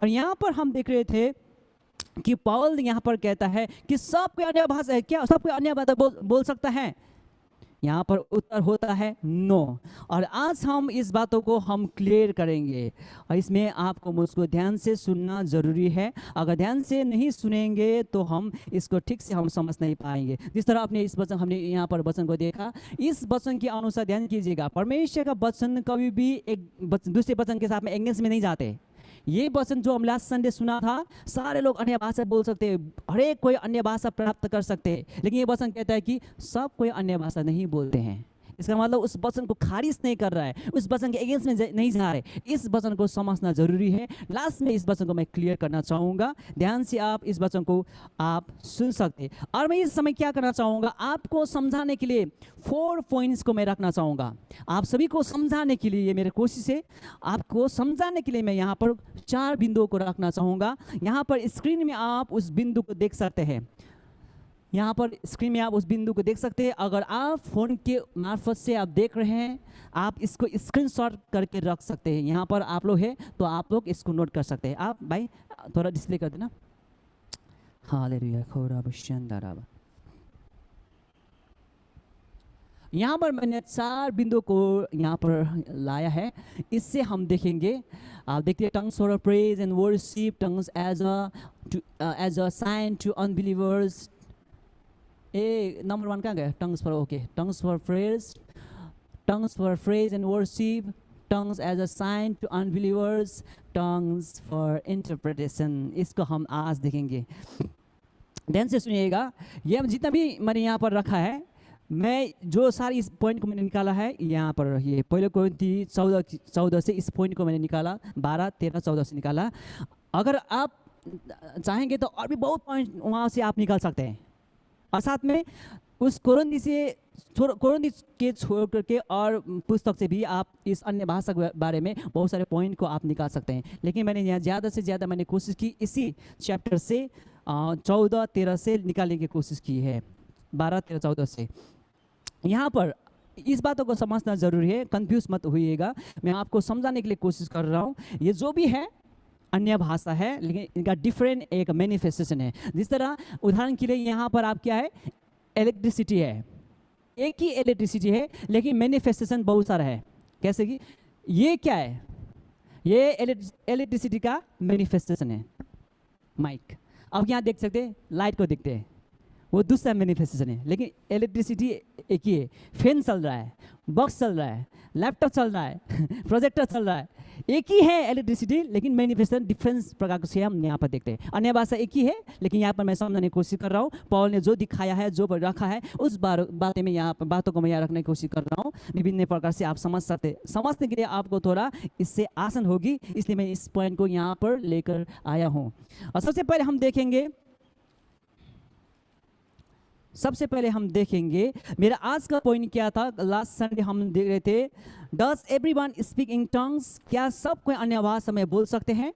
और यहाँ पर हम देख रहे थे कि पौल यहाँ पर कहता है कि सब कोई अन्य भाषा है क्या, सब कोई अन्य भाषा बोल सकता है? यहाँ पर उत्तर होता है नो। और आज हम इस बातों को हम क्लियर करेंगे और इसमें आपको मुझको ध्यान से सुनना ज़रूरी है। अगर ध्यान से नहीं सुनेंगे तो हम इसको ठीक से हम समझ नहीं पाएंगे। जिस तरह आपने इस वचन, हमने यहाँ पर वचन को देखा, इस वचन के अनुसार ध्यान कीजिएगा, परमेश्वर का वचन कभी भी एक दूसरे वचन के साथ में एंगेज में नहीं जाते। ये वचन जो हम लास्ट संडे सुना था, सारे लोग अन्य भाषा बोल सकते हैं, हर एक कोई अन्य भाषा प्राप्त कर सकते हैं, लेकिन ये वचन कहता है कि सब कोई अन्य भाषा नहीं बोलते हैं। इसका मतलब उस वचन को खारिज नहीं कर रहा है, उस वचन के अगेंस्ट में नहीं जा रहे। इस वचन को समझना जरूरी है। लास्ट में इस वचन को मैं क्लियर करना चाहूँगा, ध्यान से आप इस वचन को आप सुन सकते। और मैं इस समय क्या करना चाहूँगा, आपको समझाने के लिए 4 पॉइंट्स को मैं रखना चाहूँगा। आप सभी को समझाने के लिए, ये मेरी कोशिश है, आपको समझाने के लिए मैं यहाँ पर 4 बिंदुओं को रखना चाहूँगा। यहाँ पर स्क्रीन में आप उस बिंदु को देख सकते हैं, यहाँ पर स्क्रीन में आप उस बिंदु को देख सकते हैं। अगर आप फ़ोन के मार्फत से आप देख रहे हैं, आप इसको स्क्रीनशॉट करके रख सकते हैं। यहाँ पर आप लोग हैं तो आप लोग इसको नोट कर सकते हैं। आप भाई थोड़ा डिस्प्ले कर देना। हालेलुया खोरा बशंदराबा। यहाँ पर मैंने 4 बिंदु को यहाँ पर लाया है, इससे हम देखेंगे। आप देखिए, tongues for praise and worship, tongues as a sign to unbelievers. Number 1 कहाँ गया? Tongues for, okay, tongues for praise and worship, tongues as a sign to unbelievers, tongues for interpretation. इसको हम आज देखेंगे। ध्यान से सुनिएगा, ये जितना भी मैंने यहाँ पर रखा है, मैं जो सारी इस पॉइंट को मैंने निकाला है यहाँ पर, ये पहले कोरिन्थी 14 से इस पॉइंट को मैंने निकाला, 12, 13, 14 से निकाला। अगर आप चाहेंगे तो और भी बहुत पॉइंट वहाँ से आप निकाल सकते हैं। और साथ में उस कोरिन्थी के छोड़ करके और पुस्तक से भी आप इस अन्य भाषा के बारे में बहुत सारे पॉइंट को आप निकाल सकते हैं। लेकिन मैंने यहाँ ज़्यादा से ज़्यादा मैंने कोशिश की इसी चैप्टर से 14, 13 से निकालने की कोशिश की है, 12, 13, 14 से। यहाँ पर इस बातों को समझना ज़रूरी है, कंफ्यूज मत होइएगा। मैं आपको समझाने के लिए कोशिश कर रहा हूँ। ये जो भी है अन्य भाषा है, लेकिन इनका डिफरेंट एक मैनिफेस्टेशन है। जिस तरह उदाहरण के लिए यहाँ पर आप क्या है, इलेक्ट्रिसिटी है, एक ही इलेक्ट्रिसिटी है, लेकिन मैनिफेस्टेशन बहुत सारा है। कैसे कि ये क्या है, ये इलेक्ट्रिसिटी का मैनिफेस्टेशन है। माइक अब यहाँ देख सकते हैं, लाइट को देखते हैं, वो दूसरा मैनिफेस्टेशन है, लेकिन इलेक्ट्रिसिटी एक ही है। फैन चल रहा है, बॉक्स चल रहा है, लैपटॉप चल रहा है, प्रोजेक्टर चल रहा है, एक ही है इलेक्ट्रिसिटी, लेकिन मैनिफेस्टेशन डिफरेंस प्रकार से हम यहाँ पर देखते हैं। अन्य भाषा एक ही है, लेकिन यहाँ पर मैं समझने की कोशिश कर रहा हूँ। पौल ने जो दिखाया है, जो रखा है, उस बातें में यहाँ पर बातों को मैं यहाँ रखने की कोशिश कर रहा हूँ। विभिन्न प्रकार से आप समझने के लिए आपको थोड़ा इससे आसान होगी, इसलिए मैं इस पॉइंट को यहाँ पर लेकर आया हूँ। और सबसे पहले हम देखेंगे मेरा आज का पॉइंट क्या था। लास्ट संडे हम देख रहे थे, does everyone speak in tongues, क्या सब कोई अन्य भाषा में बोल सकते हैं?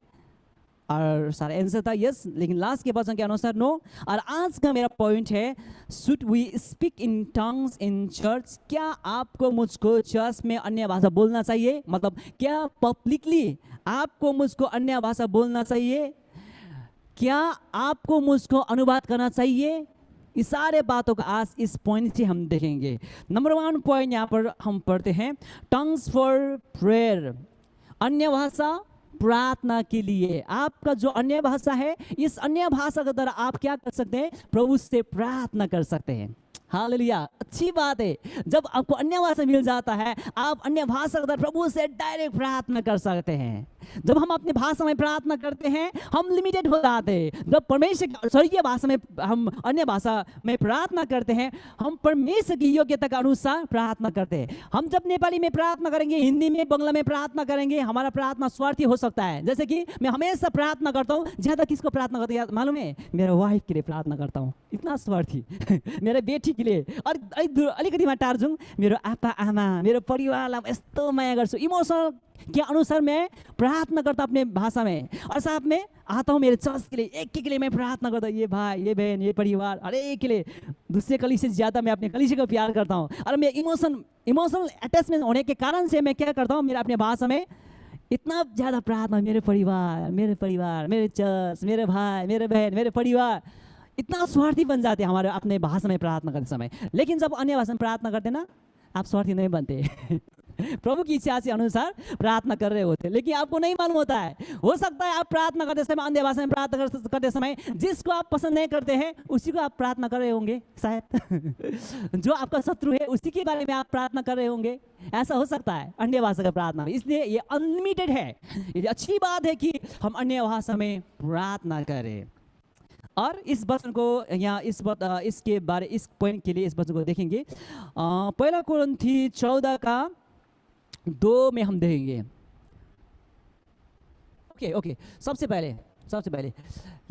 और सारा आंसर था यस, लेकिन लास्ट के वचन के अनुसार नो। और आज का मेरा पॉइंट है, should we speak in tongues in church, क्या आपको मुझको चर्च में अन्य भाषा बोलना चाहिए? मतलब क्या पब्लिकली आपको मुझको अन्य भाषा बोलना चाहिए? क्या आपको मुझको अनुवाद करना चाहिए? इस सारे बातों को आज इस पॉइंट से हम देखेंगे। नंबर 1 पॉइंट यहाँ पर हम पढ़ते हैं, टंग्स फॉर प्रेयर, अन्य भाषा प्रार्थना के लिए। आपका जो अन्य भाषा है, इस अन्य भाषा के द्वारा आप क्या कर सकते हैं? प्रभु से प्रार्थना कर सकते हैं। हालेलुया, अच्छी बात है। जब आपको अन्य भाषा मिल जाता है, आप अन्य भाषा के द्वारा प्रभु से डायरेक्ट प्रार्थना कर सकते हैं। जब हम अपनी भाषा में प्रार्थना करते हैं, हम लिमिटेड हो जाते हैं। जब परमेश्वर स्वर्गीय भाषा में हम अन्य भाषा में प्रार्थना करते हैं, हम परमेश्वर की योग्यता के अनुसार प्रार्थना करते हैं। हम जब नेपाली में प्रार्थना करेंगे, हिंदी में, बंगला में प्रार्थना करेंगे, हमारा प्रार्थना स्वार्थी हो सकता है। जैसे कि मैं हमेशा प्रार्थना करता हूँ, ज़्यादा किसको प्रार्थना करता हूँ मालूम है? मेरे वाइफ के लिए प्रार्थना करता हूँ, इतना स्वार्थी। मेरे बेटी के लिए, और अलिकति म टार्छौँ, मेरो आप्पा आमा, मेरो परिवारलाई यस्तो माया गर्छु, इमोसनल के अनुसार मैं प्रार्थना करता अपने भाषा में। और साथ में आता हूँ मेरे चर्च के लिए, एक के लिए मैं प्रार्थना करता हूँ, ये भाई, ये बहन, ये परिवार, हर एक के लिए। दूसरे कलीसिया से ज़्यादा मैं अपने कलीसिया को प्यार करता हूँ। और मैं इमोशनल अटैचमेंट होने के कारण से मैं क्या करता हूँ, मेरा अपने भाषा में इतना ज़्यादा प्रार्थना, मेरे परिवार, मेरे चर्च, मेरे भाई, मेरे बहन, मेरे परिवार, इतना स्वार्थी बन जाते हैं हमारे अपने भाषा में प्रार्थना करते समय। लेकिन जब अन्य भाषा में प्रार्थना करते ना, आप स्वार्थी नहीं बनते। प्रभु की इच्छा के अनुसार प्रार्थना कर रहे होते, लेकिन आपको नहीं मालूम होता है। हो सकता है आप प्रार्थना करते समय, अन्य भाषा में प्रार्थना करते समय जिसको आप पसंद नहीं करते हैं उसी को आप प्रार्थना कर रहे होंगे शायद। जो आपका शत्रु है उसी के बारे में आप प्रार्थना कर रहे होंगे। ऐसा हो सकता है अन्य भाषा का प्रार्थना। इसलिए ये अनलिमिटेड है। ये अच्छी बात है कि हम अन्य भाषा में प्रार्थना करें। और इस वचन को यहाँ इसके बारे, इस पॉइंट के लिए इस वचन को देखेंगे। पहला कोरिन्थी 14:2 में हम देखेंगे। ओके, सबसे पहले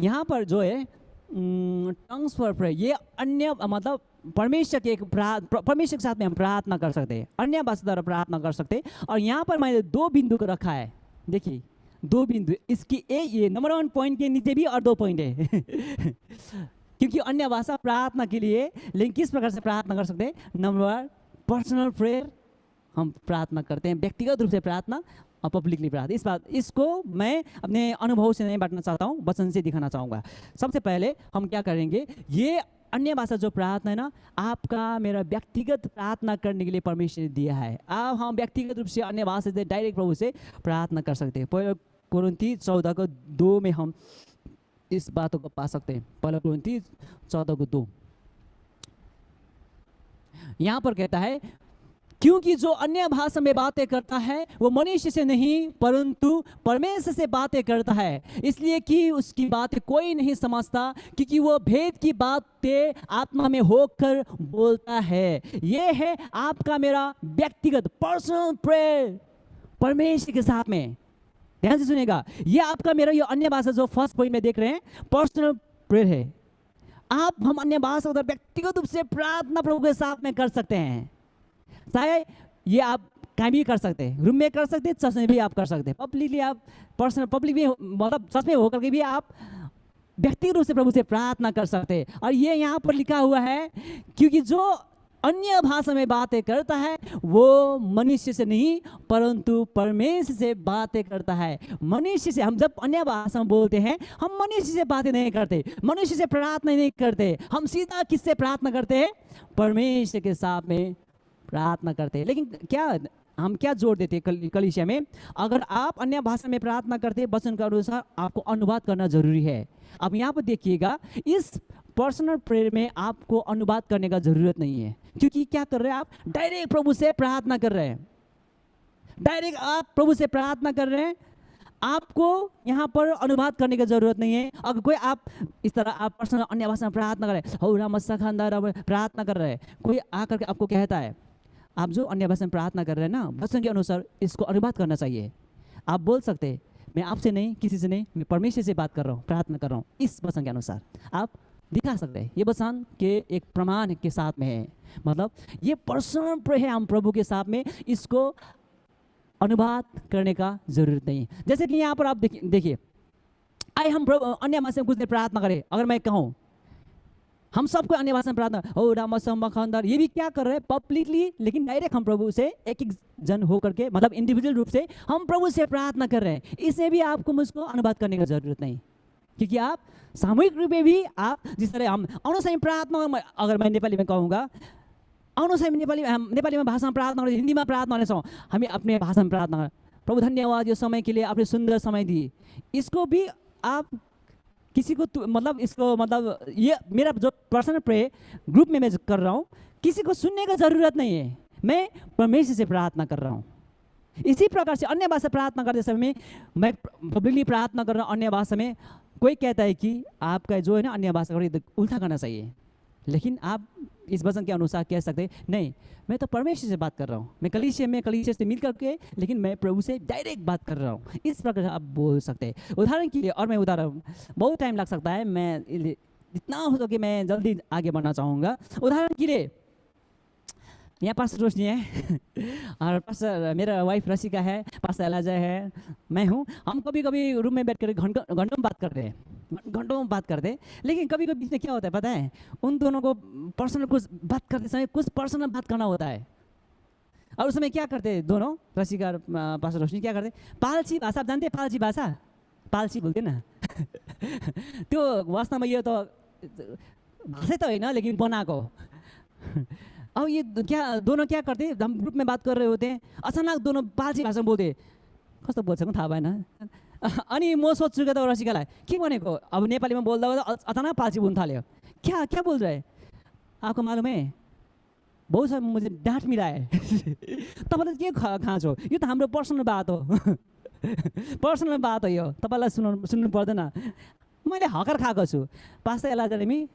यहाँ पर जो है टंग्स फॉर प्रेयर, ये अन्य मतलब परमेश्वर के परमेश्वर के साथ में हम प्रार्थना कर सकते हैं, अन्य भाषा द्वारा प्रार्थना कर सकते हैं। और यहाँ पर मैंने 2 बिंदु को रखा है। देखिए 2 बिंदु, इसकी ये नंबर 1 पॉइंट के नीचे भी और 2 पॉइंट है। क्योंकि अन्य भाषा प्रार्थना के लिए, लेकिन किस प्रकार से प्रार्थना कर सकते हैं? नंबर 1 पर्सनल प्रेयर, हम प्रार्थना करते हैं व्यक्तिगत रूप से प्रार्थना और पब्लिकली प्रार्थना। इसको मैं अपने अनुभव से नहीं बांटना चाहता हूँ, वचन से दिखाना चाहूँगा। सबसे पहले हम क्या करेंगे, ये अन्य भाषा जो प्रार्थना है ना, आपका मेरा व्यक्तिगत प्रार्थना करने के लिए परमिशन दिया है। आप हम व्यक्तिगत रूप से अन्य भाषा से डायरेक्ट प्रभु से प्रार्थना कर सकते हैं। पहले कोरिन्थी 14:2 में हम इस बातों को पा सकते हैं। पहले कोरिन्थी 14:2 यहाँ पर कहता है, क्योंकि जो अन्य भाषा में बातें करता है वो मनुष्य से नहीं परंतु परमेश्वर से बातें करता है, इसलिए कि उसकी बातें कोई नहीं समझता, क्योंकि वो भेद की बातें आत्मा में होकर बोलता है। ये है आपका मेरा व्यक्तिगत पर्सनल प्रेयर परमेश्वर के साथ में। ध्यान से सुनिएगा, ये आपका मेरा ये अन्य भाषा जो फर्स्ट पॉइंट में देख रहे हैं पर्सनल प्रेयर है। हम अन्य भाषा व्यक्तिगत रूप से प्रार्थना प्रभु के साथ में कर सकते हैं। शायद ये आप कहीं भी कर सकते हैं, रूम में कर सकते हैं, चर्च में भी आप कर सकते हैं, पब्लिकली आप पब्लिक भी मतलब चर्च में होकर के भी आप व्यक्तिगत रूप से प्रभु से प्रार्थना कर सकते हैं। और ये यहाँ पर लिखा हुआ है, क्योंकि जो अन्य भाषा में बातें करता है वो मनुष्य से नहीं परंतु परमेश्वर से बातें करता है। मनुष्य से, हम जब अन्य भाषा में बोलते हैं हम मनुष्य से बातें नहीं करते, मनुष्य से प्रार्थना नहीं करते, हम सीधा किससे प्रार्थना करते हैं? परमेश्वर के साथ में प्रार्थना करते हैं। लेकिन हम क्या जोड़ देते हैं कलीसिया में, अगर आप अन्य भाषा में प्रार्थना करते हैं वचन के अनुसार आपको अनुवाद करना जरूरी है। अब यहाँ पर देखिएगा, इस पर्सनल प्रेयर में आपको अनुवाद करने का जरूरत नहीं है, क्योंकि क्या कर रहे हैं आप? डायरेक्ट प्रभु से प्रार्थना कर रहे हैं, डायरेक्ट आप प्रभु से प्रार्थना कर रहे हैं। आपको यहाँ पर अनुवाद करने की जरूरत नहीं है। अगर कोई आप इस तरह आप पर्सनल अन्य भाषा में प्रार्थना करें, प्रार्थना कर रहे हैं, कोई आकर के आपको कहता है आप जो अन्य भाषा में प्रार्थना कर रहे हैं ना, वचन के अनुसार इसको अनुवाद करना चाहिए। आप बोल सकते हैं, मैं आपसे नहीं, किसी से नहीं, मैं परमेश्वर से बात कर रहा हूँ, प्रार्थना कर रहा हूँ, इस वचन के अनुसार आप दिखा सकते हैं। ये वचन के एक प्रमाण के साथ में है, मतलब ये पर्सनल प्रेयर है हम प्रभु के साथ में, इसको अनुवाद करने का जरूरत नहीं। जैसे कि यहाँ पर आप देखिए, आइए हम अन्य भाषा में कुछ देर प्रार्थना करें। अगर मैं कहूँ हम सबको अन्य भाषा में प्रार्थना, ओ रामसंबखंदर, ये भी क्या कर रहे हैं? पब्लिकली, लेकिन डायरेक्ट हम प्रभु से एक जन होकर के, मतलब इंडिविजुअल रूप से हम प्रभु से प्रार्थना कर रहे हैं। इसमें भी आपको मुझको अनुवाद करने की जरूरत नहीं, क्योंकि आप सामूहिक रूप में भी आप जिस तरह हम अनुसार प्रार्थना, अगर मैं नेपाली में कहूँगा अनुसार नेपाली में भाषा में प्रार्थना गरें, हिंदी में प्रार्थना गर्छौँ, हामी अपने भाषा में प्रार्थना गरें। प्रभु धन्यवाद, यो समय के लिए आपने सुंदर समय दी। इसको भी आप किसी को मतलब इसको मतलब ये मेरा जो पर्सनल प्रे ग्रुप में मैं कर रहा हूँ, किसी को सुनने का जरूरत नहीं है, मैं परमेश्वर से प्रार्थना कर रहा हूँ। इसी प्रकार से अन्य भाषा प्रार्थना करते समय मैं पब्लिकली प्रार्थना कर रहा हूँ अन्य भाषा में। कोई कहता है कि आपका जो है ना अन्य भाषा उल्टा करना चाहिए, लेकिन आप इस वचन के अनुसार कह सकते हैं नहीं, मैं तो परमेश्वर से बात कर रहा हूँ, मैं कलीसिया से मिल करके, लेकिन मैं प्रभु से डायरेक्ट बात कर रहा हूँ। इस प्रकार से आप बोल सकते हैं। उदाहरण के लिए, और मैं उदाहरण बहुत टाइम लग सकता है, मैं इतना हो सके मैं जल्दी आगे बढ़ना चाहूँगा। उदाहरण के लिए यहाँ पास्टर रोशनी है और पास्टर मेरा वाइफ रसिका है, पास्टर एलाजा है, मैं हूँ। हम कभी कभी रूम में बैठ कर घंटों बात करते हैं, घंटों बात करते हैं। लेकिन कभी कभी बीच में क्या होता है पता है? उन दोनों को पर्सनल कुछ बात करते समय कुछ पर्सनल बात करना होता है। और उस समय क्या करते दोनों, रसिका और पास्टर रोशनी क्या करते? पाल्सी भाषा, आप जानते हैं पाल्सी भाषा? पाल्सी बोलते ना त्यो वास्तवमा यो त भाषै त होइन, लेकिन बनाएको। अब ये दोनों क्या करते, हम ग्रुप में बात कर रहे होते हैं, अचानक दोनों पाल्सी भाषा में बोलते, कस्तो बोल्छ थाहा भएन। अनि म सोध्छु क्या त रसिकालाई, के भनेको? अब नेपालीमा बोल्दा बोल्दा अचानक पाल्सी बोल्नु थाल्यो। क्या क्या बोल रहे? आपको मालूम है बहुत सारा मुझे डाँट मिला है। तपाईँलाई के खाँचो? यो त हाम्रो पर्सनल बात हो। पर्सनल बात हो यो, तपाईँलाई सुन्नु पर्दैन। मैले हकर खाएको छु। पास्टर एलाजरेमी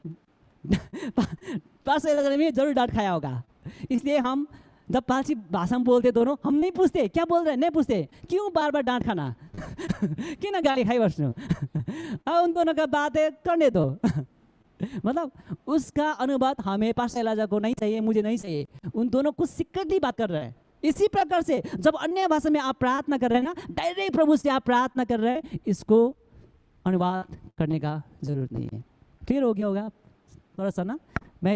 जरूर डांट खाया होगा। इसलिए हम जब पालसी भाषा में बोलते दोनों, हम नहीं पूछते क्या बोल रहे हैं, नहीं पूछते क्यों बार बार डांट खाना। क्यों ना गाली खाई बस्नु। अब उन दोनों का बात है करने दो। मतलब उसका अनुवाद हमें पास्टर एलाजा को नहीं चाहिए, मुझे नहीं चाहिए। उन दोनों कुछ सीक्रेटली बात कर रहे हैं। इसी प्रकार से जब अन्य भाषा में आप प्रार्थना कर रहे हैं ना, डायरेक्ट प्रभु से आप प्रार्थना कर रहे हैं, इसको अनुवाद करने का जरूरत नहीं है। क्लियर हो गया होगा थोड़ा सा ना? मैं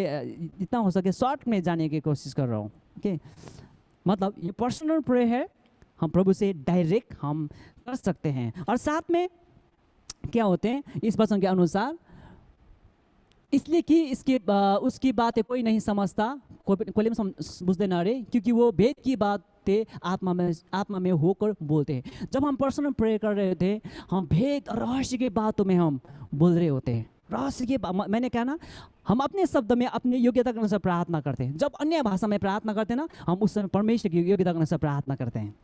जितना हो सके शॉर्ट में जाने की कोशिश कर रहा हूँ। ओके, मतलब ये पर्सनल प्रेयर है, हम प्रभु से डायरेक्ट हम कर सकते हैं। और साथ में क्या होते हैं इस वचन के अनुसार, इसलिए कि उसकी बातें कोई नहीं समझता, कोई बुझ्दैन अरे, क्योंकि वो भेद की बातें आत्मा में होकर बोलते हैं। जब हम पर्सनल प्रेयर कर रहे थे, हम भेद और रहस्य की बातों में हम बोल रहे होते हैं। रहस्य की मैंने कहा ना, हम अपने शब्द में अपनी योग्यता के अनुसार प्रार्थना करते हैं। जब अन्य भाषा में प्रार्थना करते हैं ना, हम उस समय परमेश्वर की योग्यता के अनुसार प्रार्थना करते हैं।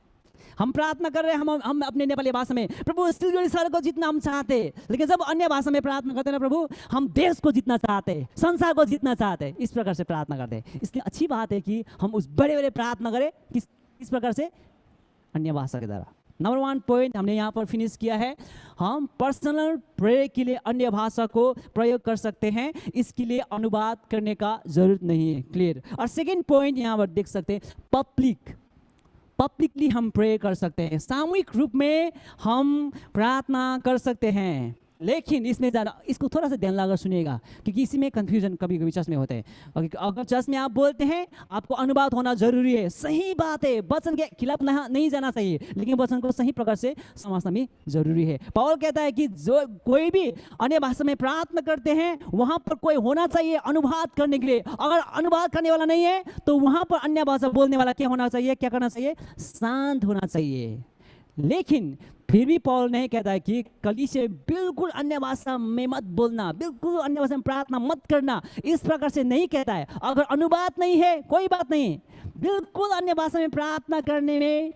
हम प्रार्थना कर रहे हैं, हम अपने नेपाली भाषा में प्रभु सिलगढी शहर को जितना हम चाहते, लेकिन जब अन्य भाषा में प्रार्थना करते हैं ना, प्रभु हम देश को जितना चाहते, संसार को जितना चाहते, इस प्रकार से प्रार्थना करते हैं। इसलिए अच्छी बात है कि हम उस बड़े बड़े प्रार्थना करें किस प्रकार से, अन्य भाषा के द्वारा। नंबर 1 पॉइंट हमने यहाँ पर फिनिश किया है, हम पर्सनल प्रेयर के लिए अन्य भाषा को प्रयोग कर सकते हैं, इसके लिए अनुवाद करने का जरूरत नहीं है। क्लियर। और सेकेंड पॉइंट यहाँ पर देख सकते हैं, पब्लिकली हम प्रे कर सकते हैं, सामूहिक रूप में हम प्रार्थना कर सकते हैं। लेकिन इसमें ज़्यादा, इसको थोड़ा सा ध्यान लगाकर सुनिएगा, क्योंकि इसी में कंफ्यूजन कभी कभी चर्च में होते हैं। अगर चर्च में आप बोलते हैं, आपको अनुवाद होना जरूरी है, सही बात है, वचन के खिलाफ नहीं जाना चाहिए, लेकिन वचन को सही प्रकार से समझना भी जरूरी है। पौल कहता है कि जो कोई भी अन्य भाषा में प्रार्थना करते हैं, वहाँ पर कोई होना चाहिए अनुवाद करने के लिए। अगर अनुवाद करने वाला नहीं है, तो वहाँ पर अन्य भाषा बोलने वाला क्या होना चाहिए, क्या करना चाहिए, शांत होना चाहिए। लेकिन फिर भी पौल नहीं कहता है कि कलीसिया बिल्कुल अन्य भाषा में मत बोलना, बिल्कुल अन्य भाषा में प्रार्थना मत करना, इस प्रकार से नहीं कहता है। अगर अनुवाद नहीं है कोई बात नहीं, बिल्कुल अन्य भाषा में प्रार्थना करने में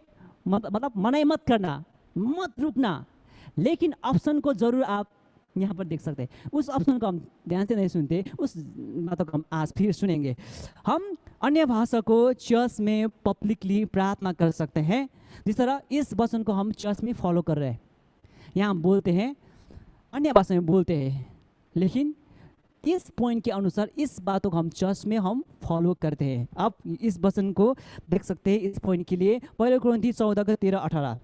मतलब मनाही मत करना, मत रुकना। लेकिन ऑप्शन को जरूर आप यहाँ पर देख सकते हैं। उस ऑप्शन को हम ध्यान से नहीं सुनते, उस बातों को हम आज फिर सुनेंगे। हम अन्य भाषा को चर्च में पब्लिकली प्रार्थना कर सकते हैं, जिस तरह इस वचन को हम चर्च में फॉलो कर रहे हैं। यहाँ हम बोलते हैं, अन्य भाषा में बोलते हैं, लेकिन इस पॉइंट के अनुसार इस बातों को हम चर्च में हम फॉलो करते हैं। आप इस वचन को देख सकते हैं इस पॉइंट के लिए, 1 कुरिन्थी 14:13-18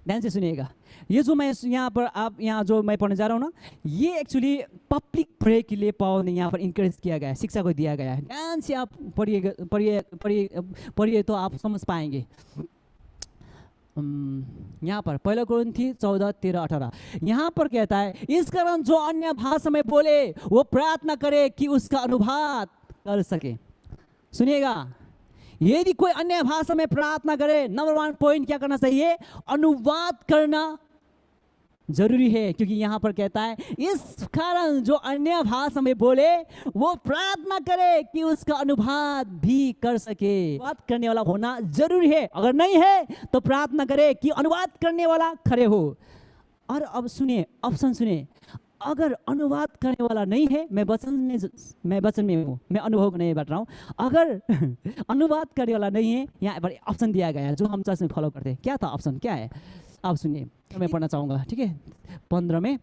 ध्यान से सुनिएगा। ये जो मैं यहाँ पर आप यहाँ जो मैं पढ़ने जा रहा हूँ ना, ये एक्चुअली पब्लिक प्रेयर के लिए पौल ने यहाँ पर इंकरेज किया गया है, शिक्षा को दिया गया है। ध्यान से आप पढ़िए तो आप समझ पाएंगे। यहाँ पर 1 कुरिन्थी 14:13-18 यहाँ पर कहता है, इस कारण जो अन्य भाषा में बोले वो प्रार्थना करे कि उसका अनुवाद कर सके। सुनिएगा, यदि कोई अन्य भाषा में प्रार्थना करे, नंबर 1 पॉइंट क्या करना चाहिए, अनुवाद करना जरूरी है। क्योंकि यहाँ पर कहता है, इस कारण जो अन्य भाषा में बोले वो प्रार्थना करे कि उसका अनुवाद भी कर सके। अनुवाद करने वाला होना जरूरी है, अगर नहीं है तो प्रार्थना करे कि अनुवाद करने वाला खड़े हो। और अब सुनिए, ऑप्शन सुनिए, अगर अनुवाद करने वाला नहीं है, मैं वचन में हूँ, मैं अनुभव को नहीं बांट रहा हूँ। अगर अनुवाद करने वाला नहीं है, यहाँ पर ऑप्शन दिया गया है जो हम चर्च में फॉलो करते हैं। क्या था ऑप्शन, क्या है आप सुनिए, मैं पढ़ना चाहूँगा, ठीक है। 15 में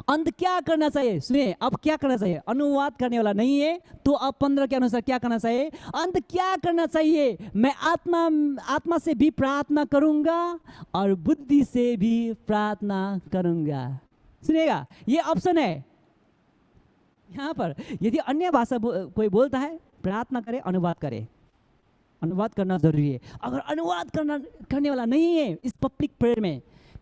अंत क्या करना चाहिए, सुनिए अब क्या करना चाहिए। अनुवाद करने वाला नहीं है तो अब 15 के अनुसार क्या करना चाहिए, अंत क्या करना चाहिए, मैं आत्मा से भी प्रार्थना करूँगा और बुद्धि से भी प्रार्थना करूँगा। सुनिएगा, ये ऑप्शन है यहाँ पर। यदि अन्य भाषा कोई बोलता है, प्रार्थना करे, अनुवाद करे। अनुवाद करना ज़रूरी है। अगर अनुवाद करने वाला नहीं है इस पब्लिक प्रेयर में,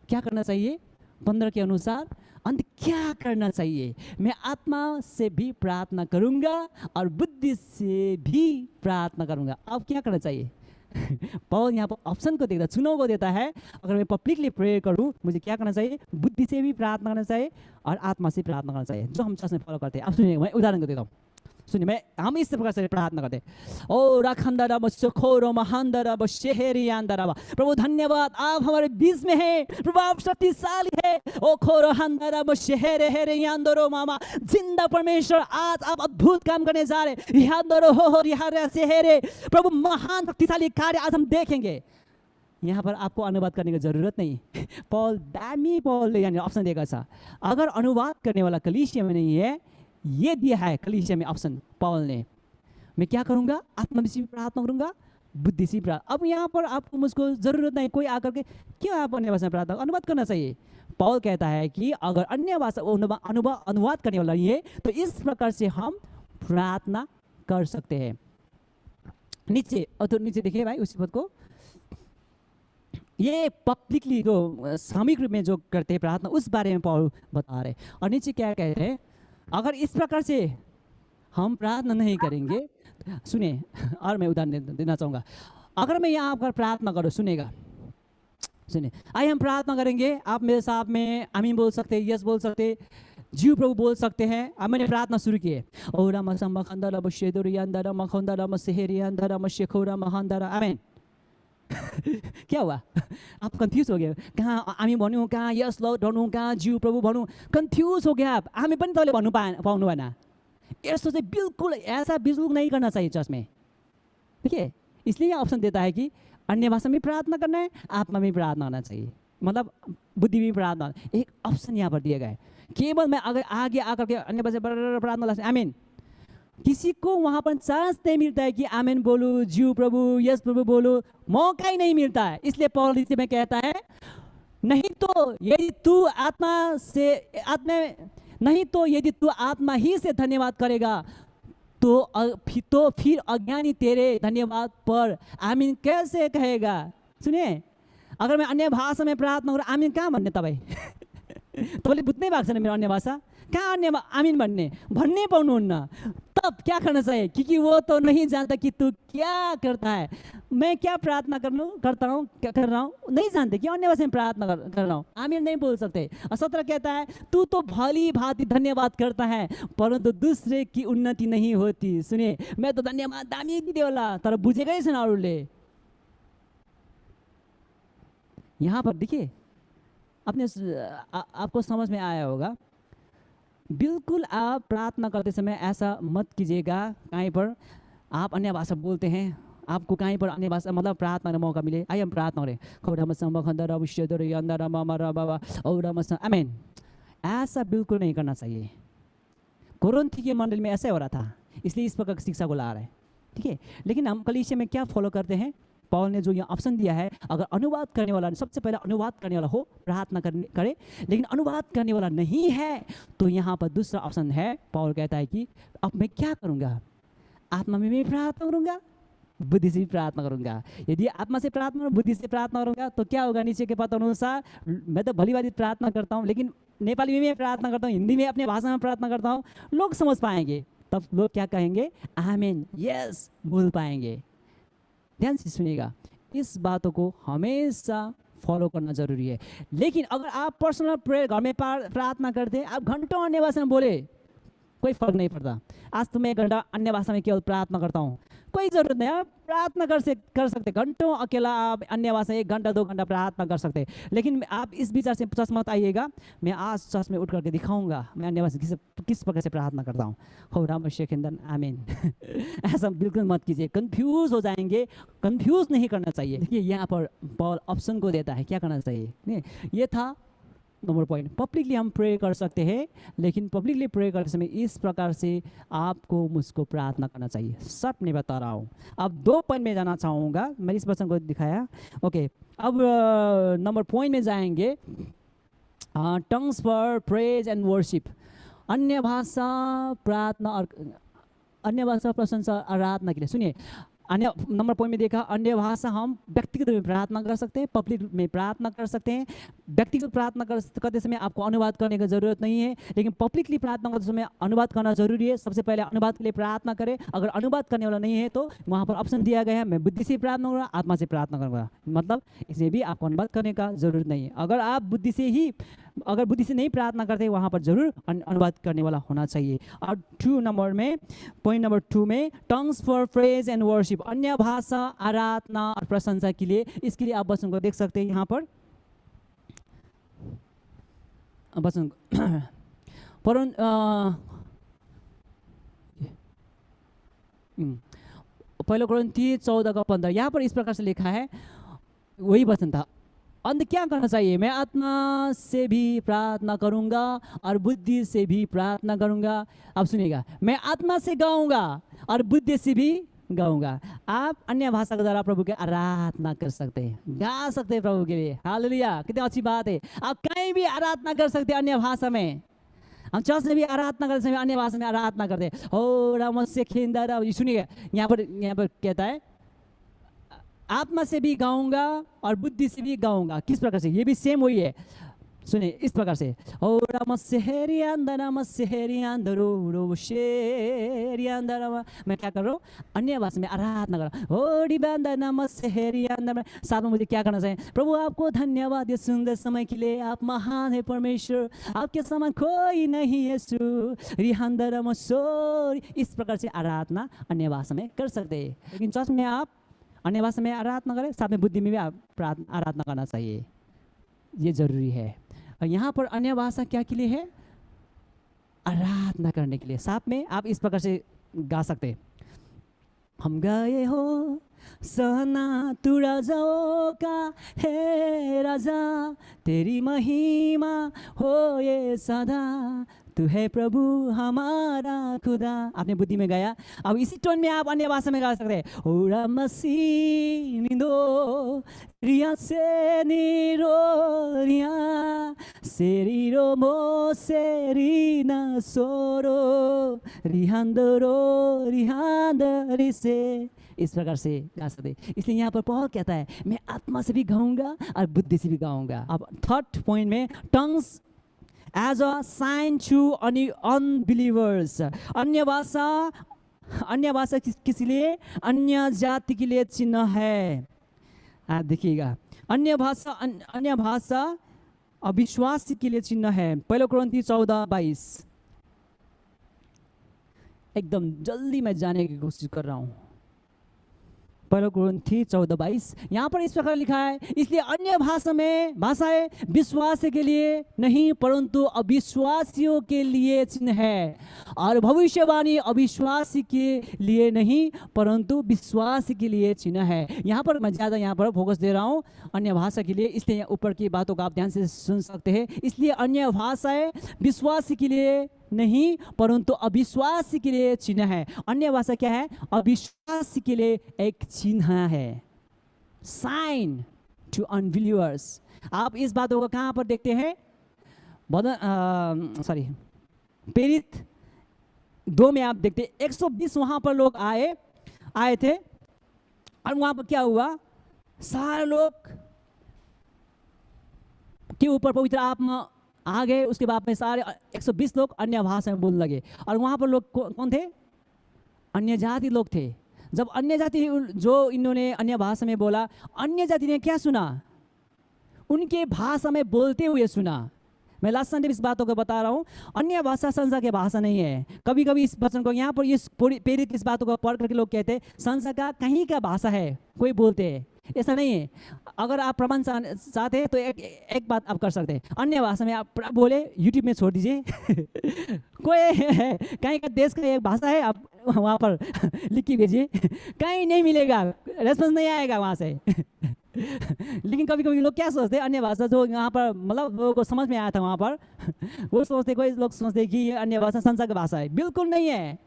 क्या करना चाहिए? 15 के अनुसार अंत क्या करना चाहिए? मैं आत्मा से भी प्रार्थना करूंगा और बुद्धि से भी प्रार्थना करूंगा। अब क्या करना चाहिए? पॉल यहाँ पर ऑप्शन को देता, चुनाव को देता है। अगर मैं पब्लिकली प्रेयर करूँ, मुझे क्या करना चाहिए? बुद्धि से भी प्रार्थना करना चाहिए और आत्मा से प्रार्थना करना चाहिए, जो हम चर्च में फॉलो करते हैं। अब सुनिए, मैं उदाहरण को देता हूँ। सुनिए, हम इस प्रकार से प्रार्थना करते हैं, ओ राखंदरा बच्चों महांदरा बशेहरी अंदरा। प्रभु धन्यवाद, आप हमारे बीच में हैं। प्रभु आप शक्तिशाली है। ओ खोरो हंदरा बशेहरे हेरे अंदरो मामा, जिंदा परमेश्वर, आज आप अद्भुत काम करने जा रहे। यहांदरो हो रिहारे सेहरे, प्रभु महान शक्तिशाली कार्य आज हम देखेंगे। यहाँ पर आपको अनुवाद करने की जरूरत नहीं। पॉल दामी पॉल यानी ऑप्शन देगा सा, अगर अनुवाद करने वाला कलीसिया में नहीं है, ये दिया है कलीसिया में ऑप्शन पॉल ने, मैं क्या करूंगा? आत्मा से प्रार्थना करूंगा, बुद्धि से प्रार्थना। अब यहाँ पर आपको मुझको जरूरत नहीं कोई आकर के क्यों आप अन्य भाषा में प्रार्थना, अनुवाद करना चाहिए। पॉल कहता है कि अगर अन्य भाषा अनुवाद करने वाला नहीं है तो इस प्रकार से हम प्रार्थना कर सकते हैं। नीचे और तो नीचे देखिए भाई उसी पद को, ये पब्लिकली जो सामूहिक रूप में जो करते हैं प्रार्थना, उस बारे में पॉल बता रहे। और नीचे क्या कहते हैं? अगर इस प्रकार से हम प्रार्थना नहीं करेंगे, सुनिए, और मैं उदाहरण देना चाहूँगा। अगर मैं यहाँ पर प्रार्थना करूँ, सुनेगा, सुनिए, आइए हम प्रार्थना करेंगे। आप मेरे साथ में आमीन बोल सकते हैं, यस बोल सकते हैं, जीव प्रभु बोल सकते हैं। अब मैंने प्रार्थना शुरू की है, ओ राम संबखंदरा बशेदुरियांदरा मखंदरा मसेहरियांदरा मशेखोरा महांदरा, आमीन। क्या हुआ? आप कंफ्यूज हो गए, कहाँ आमी भन्नु, कहाँ यस लर्ड भन्नु, कहाँ जीव प्रभु भन्नु, कंफ्यूज हो गया आप। आमी पनि तपाईँले भन्नु पाउनु भएन। यस्तो चाहिँ बिल्कुल ऐसा बिल्कुल नहीं करना चाहिए चर्च में, ठीक है? इसलिए ऑप्शन देता है कि अन्य भाषा में प्रार्थना करना है, आत्मा में प्रार्थना होना चाहिए, मतलब बुद्धि में प्रार्थना। एक ऑप्शन यहाँ पर दिया गया है। केवल मैं अगर आगे आकर के अन्य भाषा प्रार्थना, आमीन, किसी को वहां पर चांस नहीं मिलता है कि आमीन बोलूं, जीव प्रभु, यस प्रभु बोलूं, मौका ही नहीं मिलता है। इसलिए पौल इसी में कहता है, नहीं तो यदि तू आत्मा ही से धन्यवाद करेगा तो फिर अज्ञानी तेरे धन्यवाद पर आमीन कैसे कहेगा? सुनिए, अगर मैं अन्य भाषा में प्रार्थना करूँ, आमीन कहाँ भन्ने तपाईँ? तपाईँले बुझ्नै भएको छैन मेरो अन्य भाषा, कहाँ अन्य आमीन भन्ने पाउनुहुन्न। तब क्या करना चाहिए? क्योंकि वो तो नहीं जानता कि तू क्या करता है, मैं क्या प्रार्थना कर रहा हूँ, नहीं जानते कि अन्य भाषा में प्रार्थना कर रहा हूँ, आमीन नहीं बोल सकते। और 17 कहता है, तू तो भली भांति धन्यवाद करता है परंतु दूसरे की उन्नति नहीं होती। सुनिए, मैं तो धन्यवाद दामी दिदे होला, तर बुझेकै छैन अरूले। यहाँ पर देखिए, आपको समझ में आया होगा। बिल्कुल आप प्रार्थना करते समय ऐसा मत कीजिएगा कहीं पर आप अन्य भाषा बोलते हैं, आपको कहीं पर अन्य भाषा मतलब प्रार्थना का मौका मिले, आइए हम प्रार्थना करें, आमीन। ऐसा बिल्कुल नहीं करना चाहिए। कोरिन्थी के मंडल में ऐसा हो रहा था, इसलिए इस प्रकार की शिक्षा को ला रहे हैं, ठीक है? लेकिन हम कलीसिया में क्या फॉलो करते हैं? पॉल ने जो ये ऑप्शन दिया है, अगर अनुवाद करने वाला, सबसे पहले अनुवाद करने वाला हो प्रार्थना करे, लेकिन अनुवाद करने वाला नहीं है तो यहाँ पर दूसरा ऑप्शन है। पॉल कहता है कि अब मैं क्या करूँगा? आत्मा में भी प्रार्थना करूँगा, बुद्धि से भी प्रार्थना करूँगा। यदि आत्मा से प्रार्थना और बुद्धि से प्रार्थना करूँगा तो क्या होगा? नीचे के पद अनुसार मैं तो भली भांति प्रार्थना करता हूँ, लेकिन नेपाली में प्रार्थना करता हूँ, हिंदी में अपने भाषा में प्रार्थना करता हूँ, लोग समझ पाएंगे, तब लोग क्या कहेंगे? आमीन, यस बोल पाएंगे। ध्यान से सुनिएगा, इस बातों को हमेशा फॉलो करना जरूरी है। लेकिन अगर आप पर्सनल प्रेयर घर में प्रार्थना करते हैं, आप घंटों अन्य भाषा में बोले, कोई फर्क नहीं पड़ता। आज तो मैं 1 घंटा अन्य भाषा में केवल प्रार्थना करता हूँ, कोई जरूरत नहीं, आप प्रार्थना कर सकते घंटों अकेला, आप अन्य भाषा 1 घंटा 2 घंटा प्रार्थना कर सकते हैं। लेकिन आप इस विचार से चर्च मत आइएगा, मैं आज चर्च में उठ करके दिखाऊंगा मैं अन्य भाषा किस प्रकार से प्रार्थना करता हूँ। हो राम शेखिंदन, आमीन। ऐसा बिल्कुल मत कीजिए, कंफ्यूज हो जाएंगे, कंफ्यूज नहीं करना चाहिए। देखिए यहाँ पर पॉल ऑप्शन को देता है क्या करना चाहिए। नहीं, ये था नंबर पॉइंट। पब्लिकली हम प्रे कर सकते हैं, लेकिन पब्लिकली प्रे करते समय इस प्रकार से आपको मुझको प्रार्थना करना चाहिए। सब नहीं बता रहा हूँ। अब 2 पॉइंट में जाना चाहूँगा, मैंने इस वचन को दिखाया, ओके। अब नंबर पॉइंट में जाएंगे, tongues for praise and worship, अन्य भाषा प्रार्थना और अन्य भाषा प्रशंसा आराधना के लिए। सुनिए, अन्य नंबर पॉइंट में देखा, अन्य भाषा हम व्यक्तिगत में प्रार्थना कर सकते हैं, पब्लिक में प्रार्थना कर सकते हैं। व्यक्तिगत प्रार्थना करते समय आपको अनुवाद करने की ज़रूरत नहीं है, लेकिन पब्लिकली प्रार्थना करते समय अनुवाद करना जरूरी है। सबसे पहले अनुवाद के लिए प्रार्थना करें। अगर अनुवाद करने वाला नहीं है तो वहाँ पर ऑप्शन दिया गया है, मैं बुद्धि से प्रार्थना करूँगा, आत्मा से प्रार्थना करूँगा, मतलब इसमें भी आपको अनुवाद करने का जरूरत नहीं है। अगर आप बुद्धि से नहीं प्रार्थना करते, वहाँ पर जरूर अनुवाद करने वाला होना चाहिए। और पॉइंट नंबर 2 में tongues for praise and worship, अन्य भाषा आराधना और प्रशंसा के लिए। इसके लिए आप वचन को देख सकते हैं यहाँ पर वचन पहले कोरिन्थी 14:15 यहाँ पर इस प्रकार से लिखा है, वही वचन था। अंत क्या करना चाहिए? मैं आत्मा से भी प्रार्थना करूंगा और बुद्धि से भी प्रार्थना करूंगा। अब सुनिएगा, मैं आत्मा से गाऊंगा और बुद्धि से भी गाऊंगा। आप अन्य भाषा के द्वारा प्रभु के आराधना कर सकते हैं, गा सकते हैं प्रभु के लिए। हालेलुया, कितनी अच्छी बात है। आप कहीं भी आराधना कर सकते हैं अन्य भाषा में। हम चर्च में भी आराधना करते समय अन्य भाषा में आराधना करते हैं। हो रामस्य खिंदा, सुनिएगा यहाँ पर कहता है आत्मा से भी गाऊंगा और बुद्धि से भी गाऊंगा। किस प्रकार से? ये भी सेम वही है, सुनिए इस प्रकार से। ओ मैं क्या कर रहा हूँ? अन्य भाषा में आराधना कर रहा हूँ। साथ में मुझे क्या करना चाहिए? प्रभु आपको धन्यवाद ये सुंदर समय के लिए, आप महान है परमेश्वर, आपके समान कोई नहीं है। इस प्रकार से आराधना अन्य भाषा में कर सकते हैं। लेकिन चर्च में आप अन्य भाषा में आराधना करें, साथ में बुद्धि में भी आराधना करना चाहिए, ये जरूरी है। और यहाँ पर अन्य भाषा क्या के लिए है? आराधना करने के लिए। साथ में आप इस प्रकार से गा सकते हैं, हम गाए हो सहना तू राजाओं का है राजा, तेरी महिमा हो ये सदा, तू है प्रभु हमारा खुदा। आपने बुद्धि में गाया। अब इसी टोन में आप अन्य भाषा में गा सकते हैं। ओरा मसी निंदो रिया से निरो रिया सेरीरो मो सेरीना सोरो रिहांदरो रिहांदरी से। इस प्रकार से गा सकते। इसलिए यहाँ पर पौल कहता है मैं आत्मा से भी गाऊंगा और बुद्धि से भी गाऊंगा। अब थर्ड पॉइंट में tongues as a sign to unbelievers, अन्य भाषा किस लिए? अन्य जाति के लिए चिन्ह है। आप देखिएगा, अन्य भाषा अविश्वासी के लिए चिन्ह है। पहले कोरिन्थी 14:22, एकदम जल्दी मैं जाने की कोशिश कर रहा हूँ। पहले कोरिन्थी 14:22 यहाँ पर इस प्रकार लिखा है, इसलिए अन्य भाषाएं विश्वास के लिए नहीं परंतु अविश्वासियों के लिए चिन्ह है, और भविष्यवाणी अविश्वासी के लिए नहीं परंतु विश्वास के लिए चिन्ह है। यहाँ पर मैं ज़्यादा यहाँ पर फोकस दे रहा हूँ अन्य भाषा के लिए, इसलिए ऊपर की बातों को आप ध्यान से सुन सकते हैं। इसलिए अन्य भाषाएं विश्वास के लिए नहीं परंतु अविश्वास के लिए चिन्ह है। अन्य भाषा क्या है? अविश्वास के लिए एक चिन्ह है, साइन टू अनबिलीवर्स। आप इस बातों को कहाँ पर देखते हैं? प्रेरित 2 में आप देखते 120 वहां पर लोग आए थे, और वहां पर क्या हुआ? सारे लोग के ऊपर पवित्र आत्मा आ गए। उसके बाद में सारे 120 लोग अन्य भाषा में बोलने लगे। और वहाँ पर लोग कौन थे? अन्य जाति लोग थे। जब अन्य जाति जो इन्होंने अन्य भाषा में बोला, अन्य जाति ने क्या सुना? उनके भाषा में बोलते हुए सुना। मैं लास्ट संडे इस बातों को बता रहा हूँ, अन्य भाषा संसार की भाषा नहीं है। कभी कभी इस वचन को यहाँ पर इस प्रेरित इस बातों को पढ़ करके लोग कहते हैं संसार का कहीं का भाषा है, कोई बोलते हैं। ऐसा नहीं है। अगर आप प्रमाण चाहते हैं तो एक बात आप कर सकते हैं, अन्य भाषा में आप बोले, यूट्यूब में छोड़ दीजिए कोई कहीं का देश का एक भाषा है, आप वहाँ पर लिख के भेजिए, कहीं नहीं मिलेगा, रेस्पॉन्स नहीं आएगा वहाँ से लेकिन कभी कभी लोग क्या सोचते हैं, अन्य भाषा जो यहाँ पर मतलब लोगों को समझ में आया था वहाँ पर वो सोचते, कोई लोग सोचते कि अन्य भाषा संसार की भाषा है। बिल्कुल नहीं है,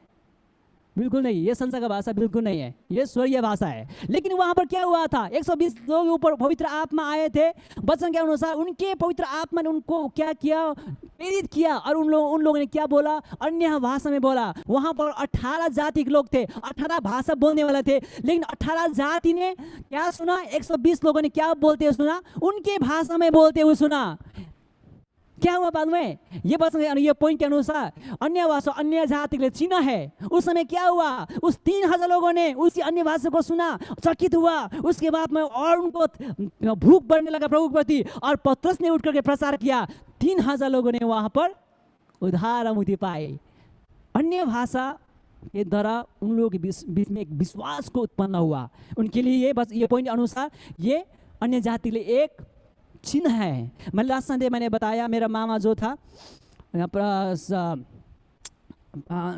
बिल्कुल नहीं, ये संसार का भाषा बिल्कुल नहीं है, ये स्वर्गीय भाषा है। लेकिन वहां पर क्या हुआ था? 120 लोग ऊपर पवित्र आत्मा आए थे। वचन के अनुसार उनके पवित्र आत्मा ने उनको क्या किया? प्रेरित किया और उन लोगों ने क्या बोला, अन्य भाषा में बोला। वहां पर 18 जाति के लोग थे, 18 भाषा बोलने वाले थे, लेकिन 18 जाति ने क्या सुना, 120 लोगों ने क्या बोलते हुए सुना, उनके भाषा में बोलते हुए सुना। क्या हुआ बाद में, ये बस ये पॉइंट के अनुसार अन्य भाषा अन्य जाति के लिए चिन्ह है। उस समय क्या हुआ, उस 3000 लोगों ने उसी अन्य भाषा को सुना, चकित हुआ। उसके बाद में और उनको भूख बढ़ने लगा प्रभु के प्रति, और पतरस ने उठ करके प्रचार किया। 3000 लोगों ने वहां पर उद्धार मुक्ति पाए। अन्य भाषा के द्वारा उन लोगों के बीच में एक विश्वास को उत्पन्न हुआ। उनके लिए ये बस ये पॉइंट अनुसार ये अन्य जाति के लिए एक चिन्ह है। मैं लास्ट संडे मैंने बताया, मेरा मामा जो था यहाँ पर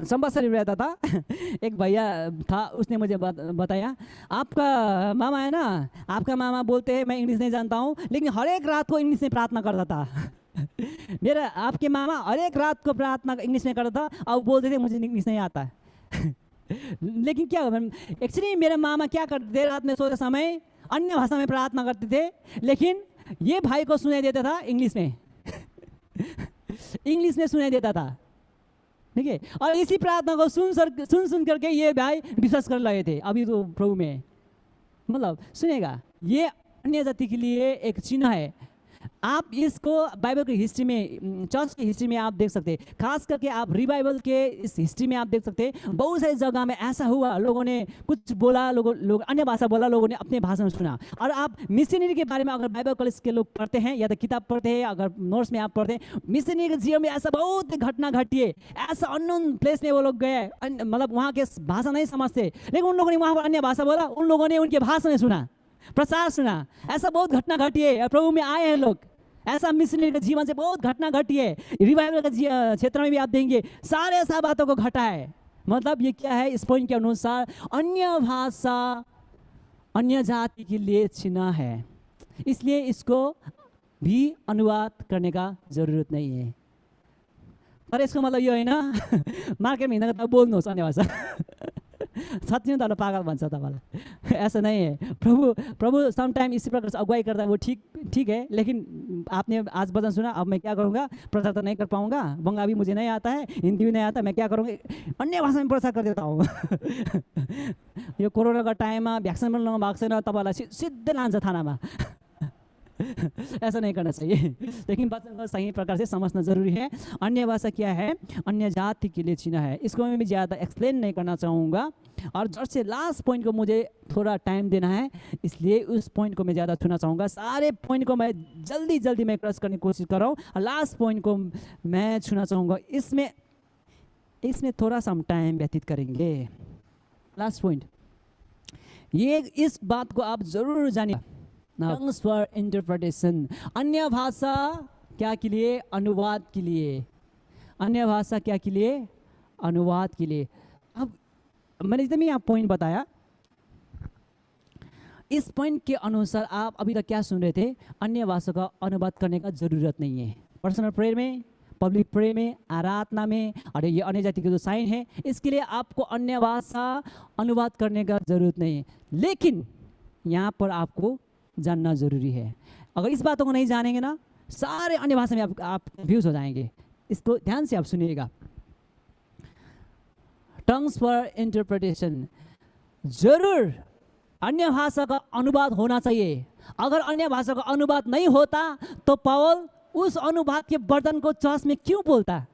संबसरी रहता था, एक भैया था, उसने मुझे बताया, आपका मामा है ना, आपका मामा बोलते हैं मैं इंग्लिश नहीं जानता हूँ, लेकिन हर एक रात को इंग्लिश में प्रार्थना करता था। मेरा आपके मामा हर एक रात को प्रार्थना इंग्लिश में करता था, और बोलते थे मुझे इंग्लिश नहीं आता। लेकिन क्या हुआ, एक्चुअली मेरे मामा क्या करते थे, रात में सोते समय अन्य भाषा में प्रार्थना करते थे, लेकिन ये भाई को सुनाई देता था इंग्लिश में। इंग्लिश में सुनाई देता था, ठीक है। और इसी प्रार्थना को सुन करके ये भाई विश्वास करने लगे थे अभी तो प्रभु में। मतलब सुनेगा, ये अन्य जाति के लिए एक चिन्ह है। आप इसको बाइबल की हिस्ट्री में, चर्च की हिस्ट्री में आप देख सकते हैं, खास करके आप रिवाइवल के इस हिस्ट्री में आप देख सकते हैं। बहुत सारी जगह में ऐसा हुआ, लोगों ने कुछ बोला, लोग अन्य भाषा बोला, लोगों ने अपने भाषा में सुना। और आप मिशनरी के बारे में अगर बाइबल कॉलेज के लोग पढ़ते हैं या तो किताब पढ़ते हैं, अगर नोट्स में आप पढ़ते हैं, मिशनरी के जीवन में ऐसा बहुत घटना घटी है। ऐसा अननोन प्लेस में वो लोग गए, मतलब वहाँ के भाषा नहीं समझते, लेकिन उन लोगों ने वहाँ पर अन्य भाषा बोला, उन लोगों ने उनके भाषा में सुना, प्रचार सुना। ऐसा बहुत घटना घटी है, प्रभु में आए हैं लोग। ऐसा मिशनरी के जीवन से बहुत घटना घटी है। रिवाइवल के क्षेत्र में भी आप देंगे, सारे ऐसा बातों को घटा है। मतलब ये क्या है, इस पॉइंट के अनुसार अन्य भाषा अन्य जाति के लिए चिन्ह है, इसलिए इसको भी अनुवाद करने का जरूरत नहीं है। तर इसको मतलब यो होइन मार्केट में हिँड्दा बोल्नुहोस् अन्य भाषा। साँच्चै त पागल भन्छ तपाईँलाई, ऐसा नहीं है। प्रभु समटाइम इसी प्रकार से अगुवाई करता है, वो ठीक है, लेकिन आपने आज वचन सुना, अब मैं क्या करूँगा, प्रचार तो नहीं कर पाऊँगा, बंगाली मुझे नहीं आता है, हिंदी भी नहीं आता, मैं क्या करूँगा, अन्य भाषा में प्रचार कर देता हूँ। यो कोरोनाको टाइममा भ्याक्सिन पनि लगाउनु भएको छैन, तपाईँलाई सिधै लान्छ थानामा। ऐसा नहीं करना चाहिए, लेकिन वचन को सही प्रकार से समझना जरूरी है। अन्य भाषा क्या है, अन्य जाति के लिए चिन्ह है। इसको मैं भी ज़्यादा एक्सप्लेन नहीं करना चाहूँगा, और जब से लास्ट पॉइंट को मुझे थोड़ा टाइम देना है, इसलिए उस पॉइंट को मैं ज़्यादा छूना चाहूँगा। सारे पॉइंट को मैं जल्दी में क्रॉस करने की कोशिश कर रहा हूँ, और लास्ट पॉइंट को मैं छूना चाहूँगा। इसमें थोड़ा सा हम टाइम व्यतीत करेंगे। लास्ट पॉइंट, ये इस बात को आप ज़रूर जानिए, टंग्स फॉर इंटरप्रिटेशन। अन्य भाषा क्या के लिए, अनुवाद के लिए। अन्य भाषा क्या के लिए, अनुवाद के लिए। अब मैंने एकदम यहाँ पॉइंट बताया, इस पॉइंट के अनुसार आप अभी तक क्या सुन रहे थे, अन्य भाषा का अनुवाद करने का जरूरत नहीं है। पर्सनल प्रेयर में, पब्लिक प्रेयर में, आराधना में, और ये अन्य जाति के जो साइन है, इसके लिए आपको अन्य भाषा अनुवाद करने का जरूरत नहीं है। लेकिन यहाँ पर आपको जानना जरूरी है। अगर इस बातों को नहीं जानेंगे ना, सारे अन्य भाषा में आप कंफ्यूज हो जाएंगे। इसको ध्यान से आप सुनिएगा। टंग्स फॉर इंटरप्रिटेशन, जरूर अन्य भाषा का अनुवाद होना चाहिए। अगर अन्य भाषा का अनुवाद नहीं होता तो पौल उस अनुवाद के वर्णन को चर्च में क्यों बोलता?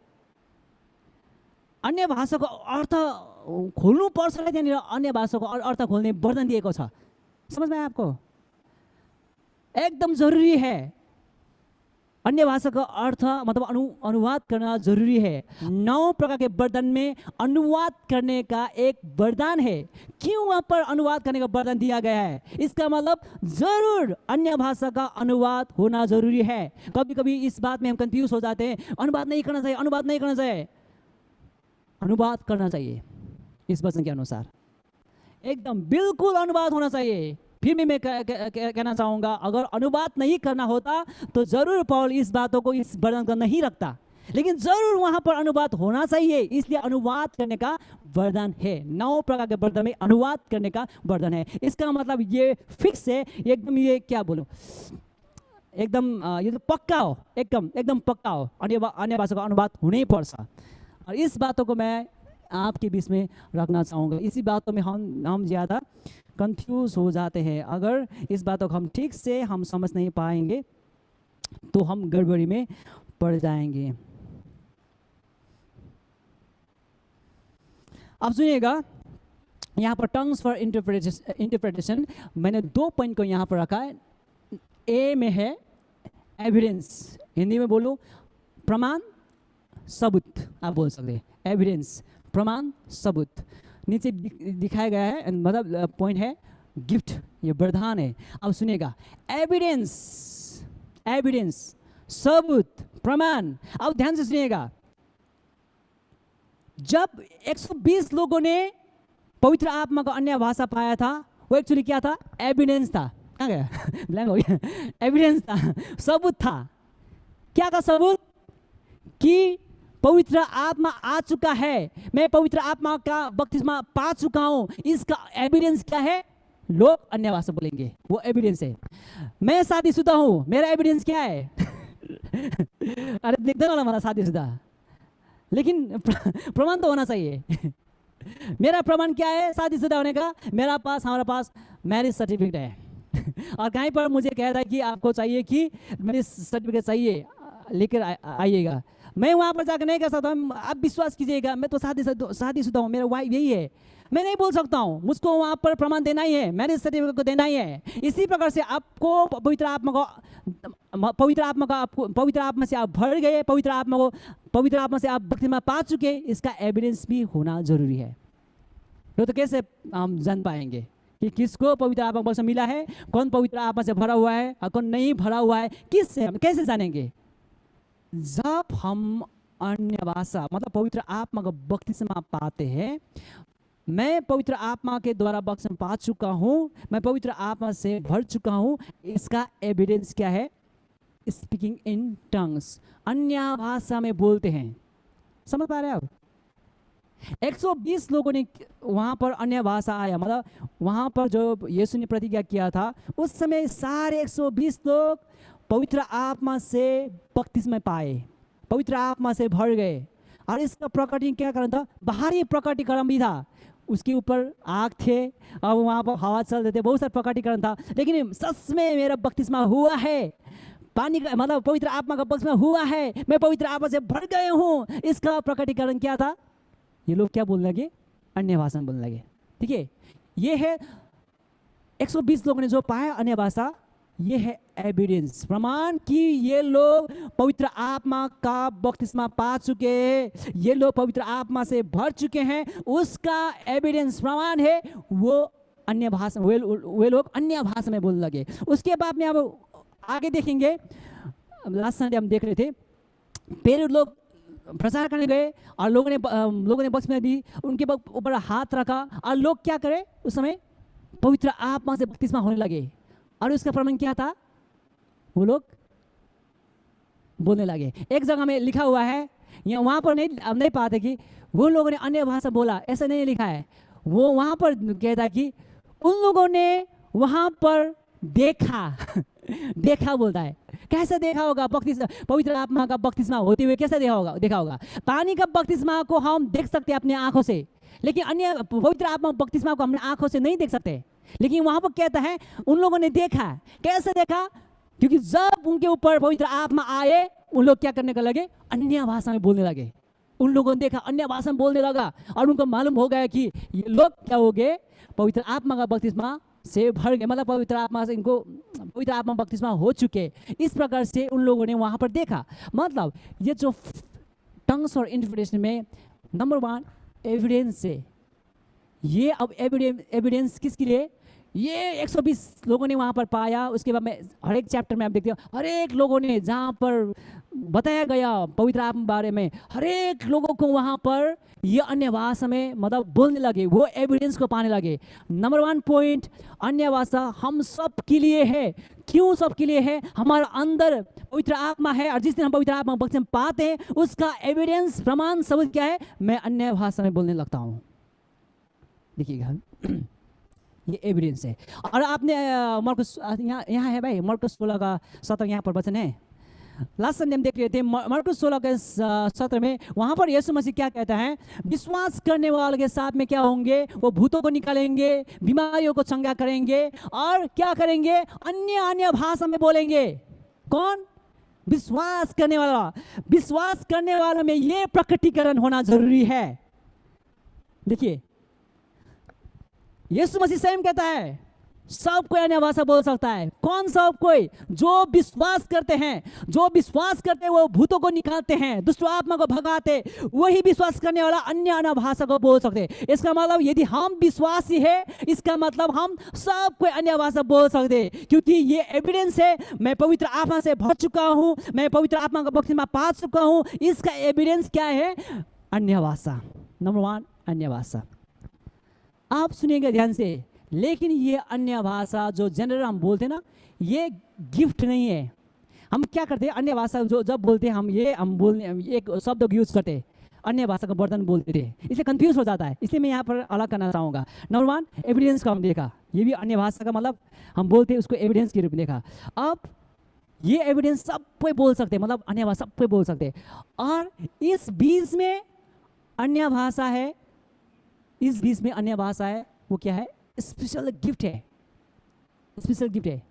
अन्य भाषा को अर्थ खोल्नु पर्छ, त्यहाँनिर अन्य भाषा को अर्थ खोल्ने वर्णन दिएको छ। समझ में आया आपको? एकदम जरूरी है। अन्य भाषा का अर्थ मतलब अनुवाद करना जरूरी है। 9 प्रकार के वरदान में अनुवाद करने का एक वरदान है। क्यों वहाँ पर अनुवाद करने का वरदान दिया गया है? इसका मतलब जरूर अन्य भाषा का अनुवाद होना जरूरी है। कभी कभी इस बात में हम कंफ्यूज हो जाते हैं, अनुवाद नहीं करना चाहिए, अनुवाद नहीं करना चाहिए। अनुवाद करना चाहिए इस वचन के अनुसार, एकदम बिल्कुल अनुवाद होना चाहिए। फिर भी मैं कहना चाहूँगा, अगर अनुवाद नहीं करना होता तो जरूर पौल इस बातों को इस वर्णन को नहीं रखता, लेकिन जरूर वहाँ पर अनुवाद होना चाहिए, इसलिए अनुवाद करने का वरदान है। 9 प्रकार के वरदान में अनुवाद करने का वरदान है। इसका मतलब ये फिक्स है एकदम, ये क्या बोलूं, एकदम ये तो पक्का हो, एकदम एकदम पक्का हो, अन्य भाषा का अनुवाद होना ही पर्छ। और इस बातों को मैं आपके बीच में रखना चाहूँगा। इसी बातों में हम ज़्यादा कंफ्यूज हो जाते हैं। अगर इस बातों को हम ठीक से हम समझ नहीं पाएंगे तो हम गड़बड़ी में पड़ जाएंगे। अब सुनिएगा, यहाँ पर टंग्स फॉर इंटरप्रिटेशन मैंने 2 पॉइंट को यहाँ पर रखा है। ए में है एविडेंस, हिंदी में बोलो प्रमाण सबूत, आप बोल सकते हैं एविडेंस, प्रमाण सबूत। नीचे दिखाया गया है, मतलब पॉइंट है गिफ्ट, ये वरदान है। अब सुनिएगा, एविडेंस, एविडेंस सबूत, प्रमाण। अब ध्यान से सुनिएगा, जब 120 लोगों ने पवित्र आत्मा का अन्य भाषा पाया था, वो एक्चुअली क्या था? एविडेंस था। कहाँ गया? ब्लैंक हो गया। एविडेंस था, सबूत था। क्या का सबूत? कि पवित्र आत्मा आ चुका है, मैं पवित्र आत्मा का बपतिस्मा पा चुका हूं। इसका एविडेंस क्या है? लोग अन्य भाषा बोलेंगे, वो एविडेंस है। मैं शादीशुदा हूं, मेरा एविडेंस क्या है? अरे देखते ना हमारा शादीशुदा, लेकिन प्रमाण तो होना चाहिए। मेरा प्रमाण क्या है शादीशुदा होने का? हमारा पास मैरिज सर्टिफिकेट है। और कहीं पर मुझे कह रहा है कि आपको चाहिए कि मैरिज सर्टिफिकेट चाहिए, लेकर आइएगा। मैं वहाँ पर जाकर नहीं कर सकता। आप विश्वास कीजिएगा, मैं तो शादीशुदा हूँ, मेरा वाइफ यही है। मैं नहीं बोल सकता हूँ, मुझको वहाँ पर प्रमाण देना ही है, मैरिज सर्टिफिकेट को देना ही है। इसी प्रकार से आपको पवित्र आत्मा से आप भर गए, पवित्र आत्मा से आप बपतिस्मा पा चुके, इसका एविडेंस भी होना जरूरी है। तो कैसे हम जान पाएंगे कि किसको पवित्र आत्मा बपतिस्मा मिला है, कौन पवित्र आत्मा से भरा हुआ है और कौन नहीं भरा हुआ है? किससे हम कैसे जानेंगे? जब हम अन्य भाषा मतलब पवित्र आत्मा का बपतिस्मा पाते हैं। मैं पवित्र आत्मा के द्वारा बपतिस्मा पा चुका हूँ, मैं पवित्र आत्मा से भर चुका हूँ, इसका एविडेंस क्या है? स्पीकिंग इन टंग्स, अन्य भाषा में बोलते हैं। समझ पा रहे हैं आप? 120 लोगों ने वहाँ पर अन्य भाषा आया, मतलब वहाँ पर जो यीशु ने प्रतिज्ञा किया था, उस समय सारे 120 लोग पवित्र आत्मा से बपतिस्मा पाए, पवित्र आत्मा से भर गए। और इसका प्रकटीकरण क्या कारण था? बाहरी प्रकटीकरण भी था, उसके ऊपर आग थे और वहाँ पर हवा चल रहे थे, बहुत सारा प्रकटीकरण था। लेकिन सच में मेरा बपतिस्मा हुआ है, पानी का मतलब पवित्र आत्मा का बपतिस्मा हुआ है, मैं पवित्र आत्मा से भर गए हूँ, इसका प्रकटीकरण क्या था? ये लोग क्या बोलने लगे? अन्य भाषा में बोलने लगे। ठीक है, ये है 120 लोगों ने जो पाया अन्य भाषा, ये है एविडेंस, प्रमाण कि ये लोग पवित्र आत्मा का बपतिस्मा पा चुके हैं, ये लोग पवित्र आत्मा से भर चुके हैं, उसका एविडेंस प्रमाण है। वो अन्य भाषा, वे लोग अन्य भाषा में बोलने लगे। उसके बाद में अब आगे देखेंगे, लास्ट संडे हम देख रहे थे, फिर लोग प्रचार करने गए और लोगों ने बपतिस्मा दी, उनके ऊपर हाथ रखा और लोग क्या करे? उस समय पवित्र आत्मा से बपतिस्मा होने लगे। और उसका प्रमाण क्या था? वो लोग बोलने लगे। एक जगह में लिखा हुआ है, यहाँ वहाँ पर नहीं पाते कि वो लोगों ने अन्य भाषा बोला, ऐसा नहीं लिखा है। वो वहाँ पर कहता है कि उन लोगों ने वहाँ पर देखा। देखा बोलता है। कैसे देखा होगा? पवित्र आत्मा का बपतिस्मा होते हुए कैसे देखा होगा? पानी का बपतिस्मा को हम देख सकते हैं अपने आंखों से, लेकिन अन्य पवित्र आत्मा बपतिस्मा को अपने आंखों से नहीं देख सकते। लेकिन वहां पर कहता है उन लोगों ने देखा। कैसे देखा? क्योंकि जब उनके ऊपर पवित्र आत्मा आए, उन लोग क्या करने का लगे? अन्य भाषा में बोलने लगे। उन लोगों ने देखा, अन्य भाषा में बोलने लगा और उनको मालूम हो गया कि ये लोग क्या हो गए? पवित्र आत्मा का बपतिस्मा से भर गए, मतलब पवित्र आत्मा से इनको पवित्र आत्मा बपतिस्मा हो चुके। इस प्रकार से उन लोगों ने वहां पर देखा। मतलब ये जो टंग्स और इंटरप्रिटेशन में नंबर 1 एविडेंस है। ये अब एविडेंस किसके लिए? ये 120 लोगों ने वहाँ पर पाया। उसके बाद में हर एक चैप्टर में आप देखते हो, हर एक लोगों ने जहाँ पर बताया गया पवित्र आत्मा बारे में, हर एक लोगों को वहाँ पर ये अन्य भाषा में मतलब बोलने लगे, वो एविडेंस को पाने लगे। नंबर 1 पॉइंट, अन्य भाषा हम सब के लिए है। क्यों सब के लिए है? हमारा अंदर पवित्र आत्मा है और जिस दिन हम पवित्र आत्मा बपतिस्मा पाते हैं, उसका एविडेंस प्रमाण सबूत क्या है? मैं अन्य भाषा में बोलने लगता हूँ। देखिएगा, ये एविडेंस है। और आपने मरकुस यहाँ यहाँ है भाई, मरकुस 16 का 17 यहाँ पर वचन है। लास्ट संडे हम देख रहे थे मरकुस 16 के 17 में, वहाँ पर यीशु मसीह क्या कहता है, विश्वास करने वालों के साथ में क्या होंगे, वो भूतों को निकालेंगे, बीमारियों को चंगा करेंगे और क्या करेंगे, अन्य अन्य भाषा में बोलेंगे। कौन? विश्वास करने वाला। विश्वास करने वालों में ये प्रकटीकरण होना जरूरी है। देखिए यीशु मसीह स्वयं कहता है सब कोई अन्य भाषा बोल सकता है। कौन सब कोई? जो विश्वास करते हैं। जो विश्वास करते हैं वो भूतों को निकालते हैं, दुष्ट आत्मा को भगाते, वही विश्वास करने वाला अन्य अन्य भाषा को बोल सकते हैं। इसका मतलब यदि हम विश्वासी है, इसका मतलब हम सब कोई अन्य भाषा बोल सकते हैं, क्योंकि ये एविडेंस है। मैं पवित्र आत्मा से भर चुका हूँ, मैं पवित्र आत्मा का बपतिस्मा पा चुका हूँ। इसका एविडेंस क्या है? अन्य भाषा। नंबर 1 अन्य भाषा। आप सुनिएगा ध्यान से, लेकिन ये अन्य भाषा जो जनरल हम बोलते हैं ना, ये गिफ्ट नहीं है। हम क्या करते हैं, अन्य भाषा जो जब बोलते हैं हम बोलने एक शब्द यूज करते हैं, अन्य भाषा का बर्तन बोलते थे, इसलिए कंफ्यूज हो जाता है। इसलिए मैं यहाँ पर अलग करना चाहूँगा। नंबर 1 एविडेंस का हम देखा, ये भी अन्य भाषा का मतलब हम बोलते हैं उसको एविडेंस के रूप में देखा। अब ये एविडेंस सब कोई बोल सकते हैं, मतलब अन्य भाषा सब कोई बोल सकते हैं। और इस बीच में अन्य भाषा है, इस बीच में अन्य भाषा है, वो क्या है? स्पेशल गिफ्ट है। स्पेशल गिफ्ट है।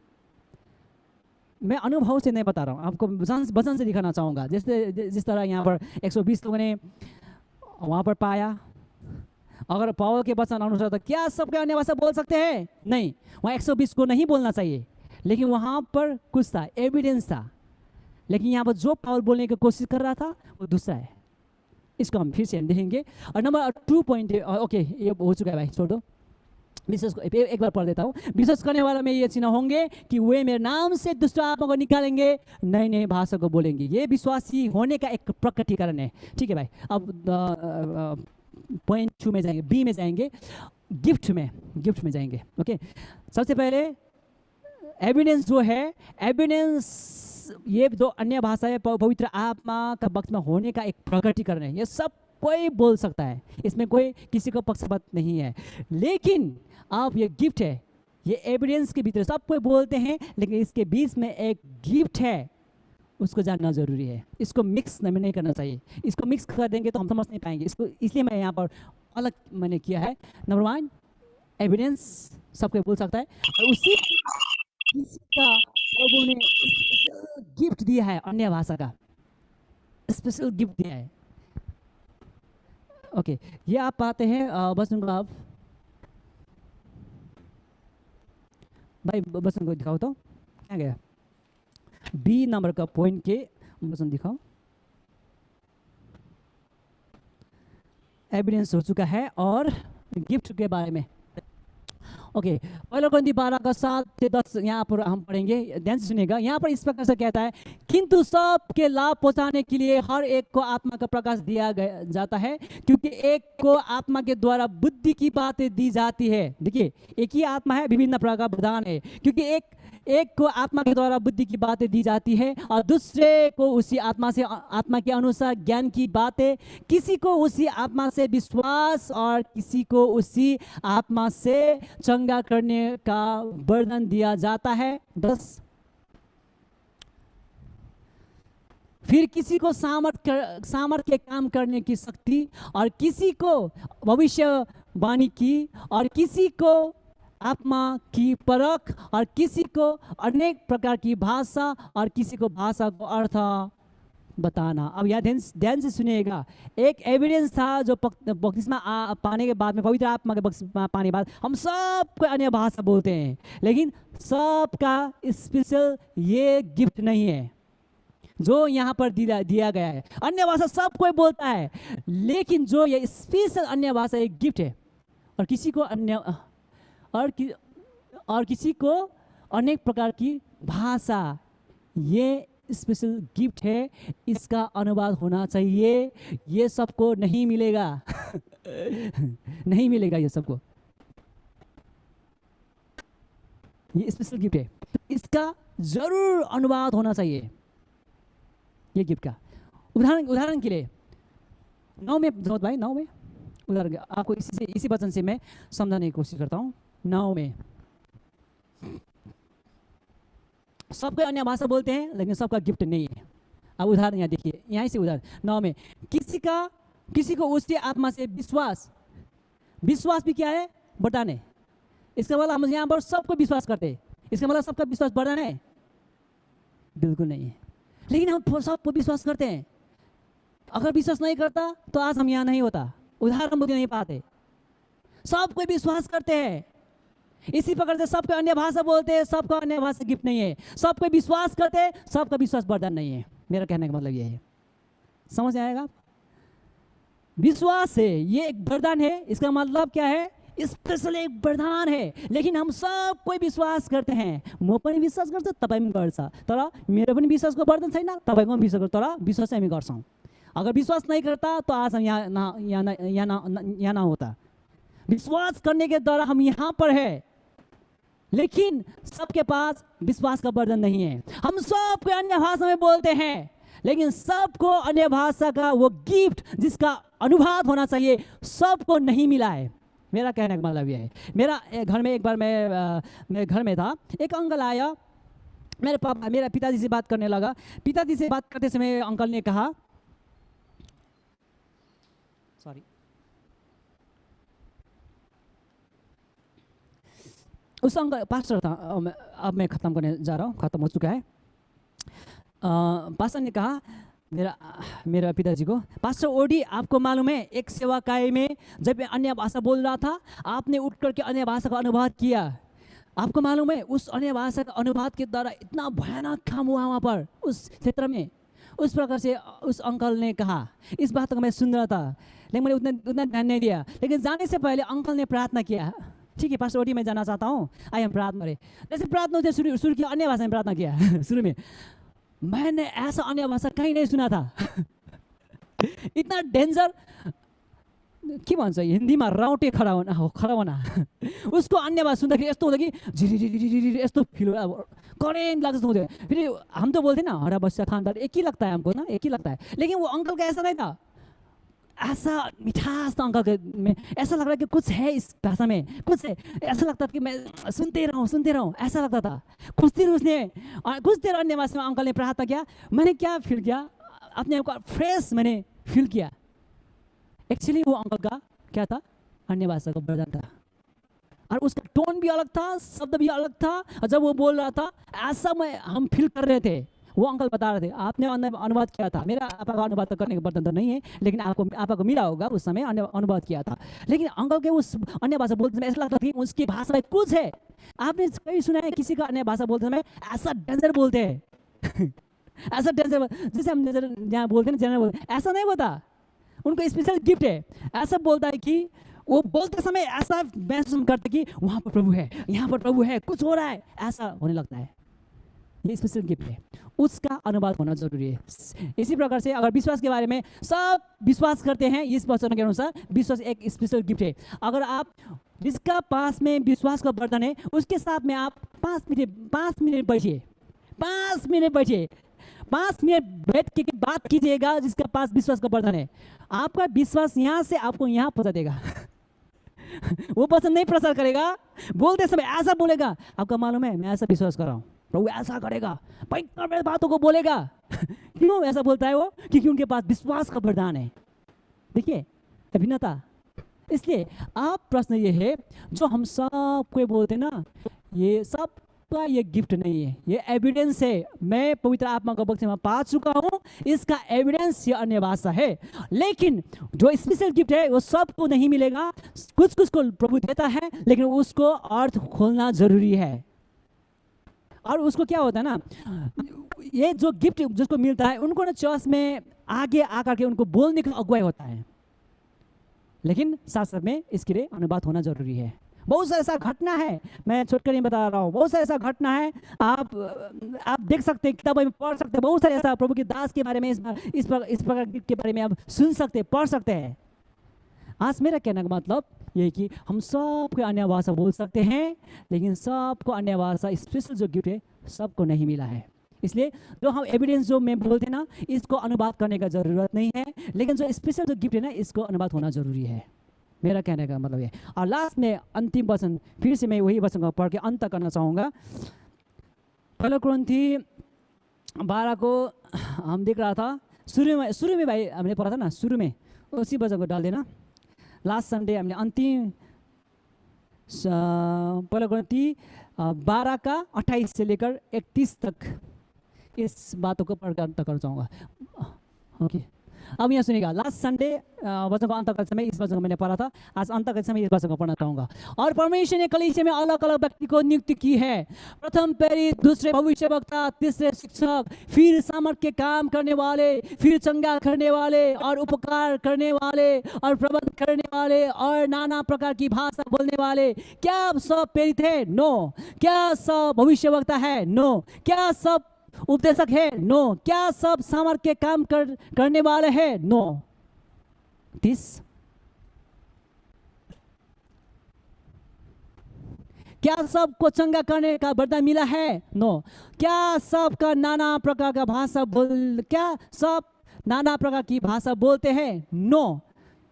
मैं अनुभव से नहीं बता रहा हूँ, आपको वचन से दिखाना चाहूँगा। जिस तरह यहाँ पर 120 लोगों ने वहाँ पर पाया, अगर पौल के वचन अनुसार तो क्या सबके अन्य भाषा बोल सकते हैं? नहीं, वहाँ 120 को नहीं बोलना चाहिए, लेकिन वहाँ पर कुछ था, एविडेंस था। लेकिन यहाँ पर जो पौल बोलने की कोशिश कर रहा था वो दूसरा है। इसको हम फिर से देखेंगे। और नंबर 2 पॉइंट, ओके ये हो चुका है भाई, छोड़ दो। विश्वास को एक बार पढ़ देता हूँ। विश्वास करने वाला में ये चिन्ह होंगे कि वे मेरे नाम से दुष्ट आत्मा को निकालेंगे, नई नई भाषा को बोलेंगे। ये विश्वासी होने का एक प्रकटीकरण है। ठीक है भाई। अब पॉइंट 2 में जाएंगे, बी में जाएंगे, गिफ्ट में जाएंगे। ओके, सबसे पहले एविडेंस जो है, एविडेंस ये जो अन्य भाषा है पवित्र आत्मा का वक्त में होने का एक प्रकटीकरण है। ये सब कोई बोल सकता है, इसमें कोई किसी को पक्षपात नहीं है। लेकिन आप ये गिफ्ट है, ये एविडेंस के भीतर सब कोई बोलते हैं, लेकिन इसके बीच में एक गिफ्ट है, उसको जानना जरूरी है। इसको मिक्स नहीं करना चाहिए। इसको मिक्स कर देंगे तो हम समझ नहीं पाएंगे इसको, इसलिए मैं यहाँ पर अलग मैंने किया है। नंबर 1 एविडेंस सब कोई बोल सकता है, और उसी का प्रभु ने गिफ्ट दिया है, अन्य भाषा का स्पेशल गिफ्ट दिया है। ओके, ये आप पाते हैं वचन को, आप भाई वचन को दिखाओ तो क्या गया, बी नंबर का पॉइंट के वचन दिखाओ। एविडेंस हो चुका है और गिफ्ट के बारे में। ओके, पहला कुरिन्थी 12 का 7 से 10 यहाँ पर हम पढ़ेंगे, ध्यान से सुनिएगा। यहाँ पर इस प्रकार से कहता है, किंतु सबके लाभ पहुँचाने के लिए हर एक को आत्मा का प्रकाश दिया जाता है, क्योंकि एक को आत्मा के द्वारा बुद्धि की बातें दी जाती है। देखिए, एक ही आत्मा है, विभिन्न प्रकार का प्रदान है, क्योंकि एक को आत्मा के द्वारा बुद्धि की बातें दी जाती है और दूसरे को उसी आत्मा से, आत्मा के अनुसार ज्ञान की बातें, किसी को उसी आत्मा से विश्वास और किसी को उसी आत्मा से चंगा करने का वरदान दिया जाता है। 10 फिर किसी को सामर्थ्य काम करने की शक्ति, और किसी को भविष्यवाणी की, और किसी को आत्मा की परख, और किसी को अनेक प्रकार की भाषा, और किसी को भाषा को अर्थ बताना। अब यह ध्यान से सुनिएगा। एक एविडेंस था जो बपतिस्मा पाने के बाद में, पवित्र आत्मा के बपतिस्मा पाने के बाद हम सब कोई अन्य भाषा बोलते हैं, लेकिन सबका स्पेशल ये गिफ्ट नहीं है जो यहाँ पर दिया गया है। अन्य भाषा सब कोई बोलता है, लेकिन जो ये स्पेशल अन्य भाषा एक गिफ्ट है, और किसी को अन्य और किसी को अनेक प्रकार की भाषा, ये स्पेशल गिफ्ट है। इसका अनुवाद होना चाहिए, ये सबको नहीं मिलेगा नहीं मिलेगा ये सबको। ये स्पेशल गिफ्ट है, इसका जरूर अनुवाद होना चाहिए ये गिफ्ट का। उदाहरण के लिए 9 में भाई 9 में उदाहरण आपको इसी वचन से मैं समझाने की कोशिश करता हूँ। 9 में। सबको अन्य भाषा बोलते हैं लेकिन सबका गिफ्ट नहीं है। अब उदाहरण यहाँ देखिए, यहीं से उदाहरण 9 में, किसी को उसकी आत्मा से विश्वास भी क्या है? बढ़ाने। इसका मतलब हम यहाँ पर सबको विश्वास करते हैं, इसका मतलब सबका विश्वास बढ़ाना है? बिल्कुल नहीं है। लेकिन हम सबको विश्वास करते हैं। अगर विश्वास नहीं करता तो आज हम यहाँ नहीं होता, उदाहरण बुद्धि नहीं पाते। सबको विश्वास करते हैं, इसी प्रकार से सबको अन्य भाषा बोलते हैं, सबको अन्य भाषा गिफ्ट नहीं है। सबको विश्वास करते हैं, सबका विश्वास वरदान नहीं है। मेरा कहने का मतलब ये है, समझ आएगा? विश्वास है, ये एक वरदान है। इसका मतलब क्या है? स्पेशल एक वरदान है। लेकिन हम सब कोई विश्वास करते हैं। म पनि विश्वास गर्छु, तपाईँ पनि गर्छ, तर मेरो पनि विश्वासको वर्धन छैन, तपाईँको पनि विश्वास गर्छ, तर विश्वास चाहिँ हामी गर्छौँ। अगर विश्वास नहीं करता तो आज हम यहाँ ना होता। विश्वास करने के द्वारा हम यहाँ पर है, लेकिन सबके पास विश्वास का वर्धन नहीं है। हम सबको अन्य भाषा में बोलते हैं, लेकिन सबको अन्य भाषा का वो गिफ्ट जिसका अनुभव होना चाहिए सबको नहीं मिला है। मेरा कहने का मतलब ये है। मेरा घर में एक बार मैं घर में था, एक अंकल आया, मेरे पिताजी से बात करने लगा। पिताजी से बात करते समय अंकल ने कहा, सॉरी, उस अंकल पास्टर था, अब मैं ख़त्म करने जा रहा हूँ, ख़त्म हो चुका है। पास्टर ने कहा मेरा पिताजी को, पास्टर ओडी, आपको मालूम है एक सेवाकाई में जब मैं अन्य भाषा बोल रहा था, आपने उठ करके अन्य भाषा का अनुवाद किया। आपको मालूम है उस अन्य भाषा का अनुवाद के द्वारा इतना भयानक काम हुआ वहाँ पर उस क्षेत्र में। उस प्रकार से उस अंकल ने कहा। इस बात को मैं सुन रहा था, लेकिन मैंने उतना ध्यान नहीं दिया। लेकिन जाने से पहले अंकल ने प्रार्थना किया, ठीक है पास्टर ओडी मैं जाना चाहता हूँ, आइए हम प्रार्थना करें। जैसे प्रार्थना होती है शुरू किया, अन्य भाषा में प्रार्थना किया। शुरू में मैंने ऐसा अन्य भाषा कहीं नहीं सुना था। इतना डेन्जर, के भन्छ हिन्दीमा राउटे खडा होना। उसको अन्य भाषा सुन्दाखेरि यस्तो हुँदा कि झिरी यस्तो फिल करेंट लाग्छ जस्तो हुँदैन। फेरि हम तो बोलते ना हरा बस्या खानदार, एक ही लगता है हमको ना, एक ही लगता है। लेकिन वो अंकल का ऐसा नहीं था, ऐसा मिठास था अंकल के में। ऐसा लग रहा है कि कुछ है इस भाषा में, कुछ है। ऐसा लगता था कि मैं सुनते रहूं, ऐसा लगता था। कुछ देर अन्य भाषा में अंकल ने प्रार्थना किया। मैंने क्या फील किया, अपने आप को फ्रेश मैंने फील किया। एक्चुअली वो अंकल का क्या था? अन्य भाषा का वरदान था, और उसका टोन भी अलग था, शब्द भी अलग था। और जब वो बोल रहा था ऐसा हम फील कर रहे थे। वो अंकल बता रहे थे आपने अनुवाद किया था। मेरा आपका अनुवाद करने का बर्तन तो नहीं है, लेकिन आपको मिला होगा उस समय अनुवाद किया था। लेकिन अंकल के उस अन्य भाषा बोलते समय ऐसा लगता था कि उसकी भाषा में कुछ है। आपने कभी सुना है किसी का अन्य भाषा बोलते समय ऐसा डेंजर बोलते हैं? ऐसा डेंजर, जैसे हम जहाँ बोलते हैं जनरल बोलते, ऐसा नहीं होता। उनको स्पेशल गिफ्ट है। ऐसा बोलता है कि वो बोलते समय ऐसा महसूस करते कि वहाँ पर प्रभु है, यहाँ पर प्रभु है, कुछ हो रहा है, ऐसा होने लगता है। ये स्पेशल गिफ्ट है, उसका अनुवाद होना जरूरी है। इसी प्रकार से अगर विश्वास के बारे में सब विश्वास करते हैं, इस वचन के अनुसार विश्वास एक स्पेशल गिफ्ट है। अगर आप जिसका पास में विश्वास का वर्धन है उसके साथ में आप 5 मिनट बैठिए, 5 मिनट बैठिए, 5 मिनट बैठ के बात कीजिएगा जिसका पास विश्वास का वर्धन है। आपका विश्वास यहाँ से आपको यहाँ पहुँचा देगा। वो वचन नहीं प्रचार करेगा, बोलते समय ऐसा बोलेगा, आपका मालूम है मैं ऐसा विश्वास कर रहा हूँ, प्रभु ऐसा करेगा, भयंकर बातों को बोलेगा। क्यों ऐसा बोलता है वो? क्योंकि उनके पास विश्वास का वरदान है। देखिए अभिन्नता। इसलिए आप प्रश्न ये है जो हम सब कोई बोलते ना, ये सब का ये गिफ्ट नहीं है, ये एविडेंस है। मैं पवित्र आत्मा का बक्से में पा चुका हूँ, इसका एविडेंस ये अन्य भाषा है। लेकिन जो स्पेशल गिफ्ट है वो सबको नहीं मिलेगा, कुछ को प्रभु देता है, लेकिन उसको अर्थ खोलना जरूरी है। और उसको क्या होता है ना, ये जो गिफ्ट जिसको मिलता है उनको ना चर्च में आगे आकर के उनको बोलने का अगुवाई होता है, लेकिन साथ साथ में इसके लिए अनुवाद होना जरूरी है। बहुत सारा ऐसा घटना है, मैं छोटकर नहीं बता रहा हूँ, बहुत सारा ऐसा घटना है। आप देख सकते हैं, किताबों में पढ़ सकते हैं, बहुत सारे ऐसा प्रभु के दास के बारे में, इस प्रकार के बारे में आप सुन सकते हैं, पढ़ सकते हैं। आज मेरा कहने का मतलब ये कि हम सबको अन्य भाषा बोल सकते हैं, लेकिन सबको अन्य भाषा स्पेशल जो गिफ्ट है सबको नहीं मिला है। इसलिए जो हम एविडेंस जो मैं बोलते ना, इसको अनुवाद करने का ज़रूरत नहीं है, लेकिन जो स्पेशल जो गिफ्ट है ना, इसको अनुवाद होना ज़रूरी है। मेरा कहने का मतलब ये। और लास्ट में अंतिम वचन, फिर से मैं वही वचन को पढ़ के अंत करना चाहूँगा। पहला कुरिन्थी 12 को हम देख रहा था, शुरू में भाई हमने पढ़ा था ना, शुरू में उसी वचन को डाल देना। लास्ट संडे हमने अंतिम पहला कुरिन्थी 12 का 28 से लेकर 31 तक इस बातों को पढ़कर अंत करना चाहूँगा। ओके, अब यहाँ सुनिएगा। लास्ट संडे वचन को अंत करते समय इस वचन को मैंने पढ़ा था, आज अंत करते समय इस वचन को पढ़ना चाहूँगा। और परमेश्वर ने कलीसिया में अलग अलग व्यक्ति को नियुक्ति की है, प्रथम प्रेरित, दूसरे भविष्यवक्ता, तीसरे शिक्षक, फिर सामर्थ के काम करने वाले, फिर चंगा करने वाले, और उपकार करने वाले, और प्रबंध करने वाले, और नाना प्रकार की भाषा बोलने वाले। क्या सब प्रेरित है? नो। क्या सब भविष्यवक्ता है? नो। क्या सब उपदेशक है? नो। क्या सब सामर्थ के काम करने वाले हैं? नो। 30 क्या सबको चंगा करने का वरदान मिला है? नो। क्या सबका नाना प्रकार का भाषा क्या सब नाना प्रकार की भाषा बोलते हैं? नो।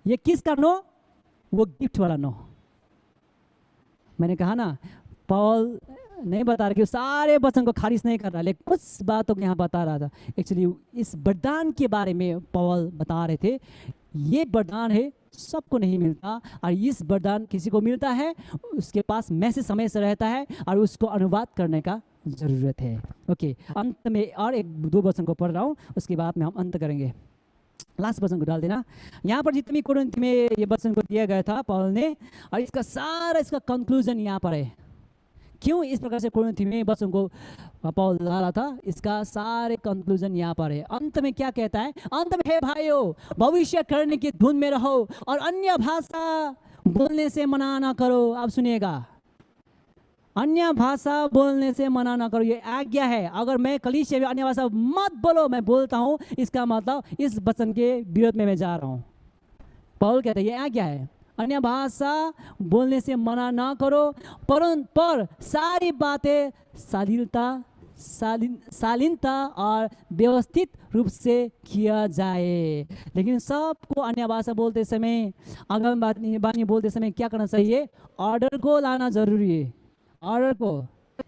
ये किसका नो? वो गिफ्ट वाला नो। मैंने कहा ना, पॉल नहीं बता रहा कि सारे वचन को खारिज नहीं कर रहा, लेकिन कुछ बातों को यहाँ बता रहा था। एक्चुअली इस वरदान के बारे में पॉल बता रहे थे, ये वरदान है, सबको नहीं मिलता, और इस वरदान किसी को मिलता है, उसके पास मैसेज समय से रहता है और उसको अनुवाद करने का ज़रूरत है। ओके, अंत में और एक दो वचन को पढ़ रहा हूँ, उसके बाद में हम अंत करेंगे। लास्ट वचन को डाल देना। यहाँ पर जितनी कुरिन्थ में ये वचन को दिया गया था पॉल ने, और इसका सारा इसका कंक्लूजन यहाँ पर है। क्यों इस प्रकार से कुरिन्थी में वचन को पॉल डाला था, इसका सारे कंक्लूजन यहाँ पर है। अंत में क्या कहता है? अंत में, हे भाइयों, भविष्य करने की धुन में रहो और अन्य भाषा बोलने से मना ना करो। आप सुनिएगा, अन्य भाषा बोलने से मना ना करो, ये आज्ञा है। अगर मैं कलीसिया में अन्य भाषा मत बोलो, मैं बोलता हूँ, इसका मतलब इस वचन के विरोध में मैं जा रहा हूँ। पॉल कहता है ये आज्ञा है, अन्य भाषा बोलने से मना ना करो, पर सारी बातें शालीनता और व्यवस्थित रूप से किया जाए। लेकिन सबको अन्य भाषा बोलते समय, आगामी बानी बोलते समय क्या करना चाहिए? ऑर्डर को लाना जरूरी है। ऑर्डर को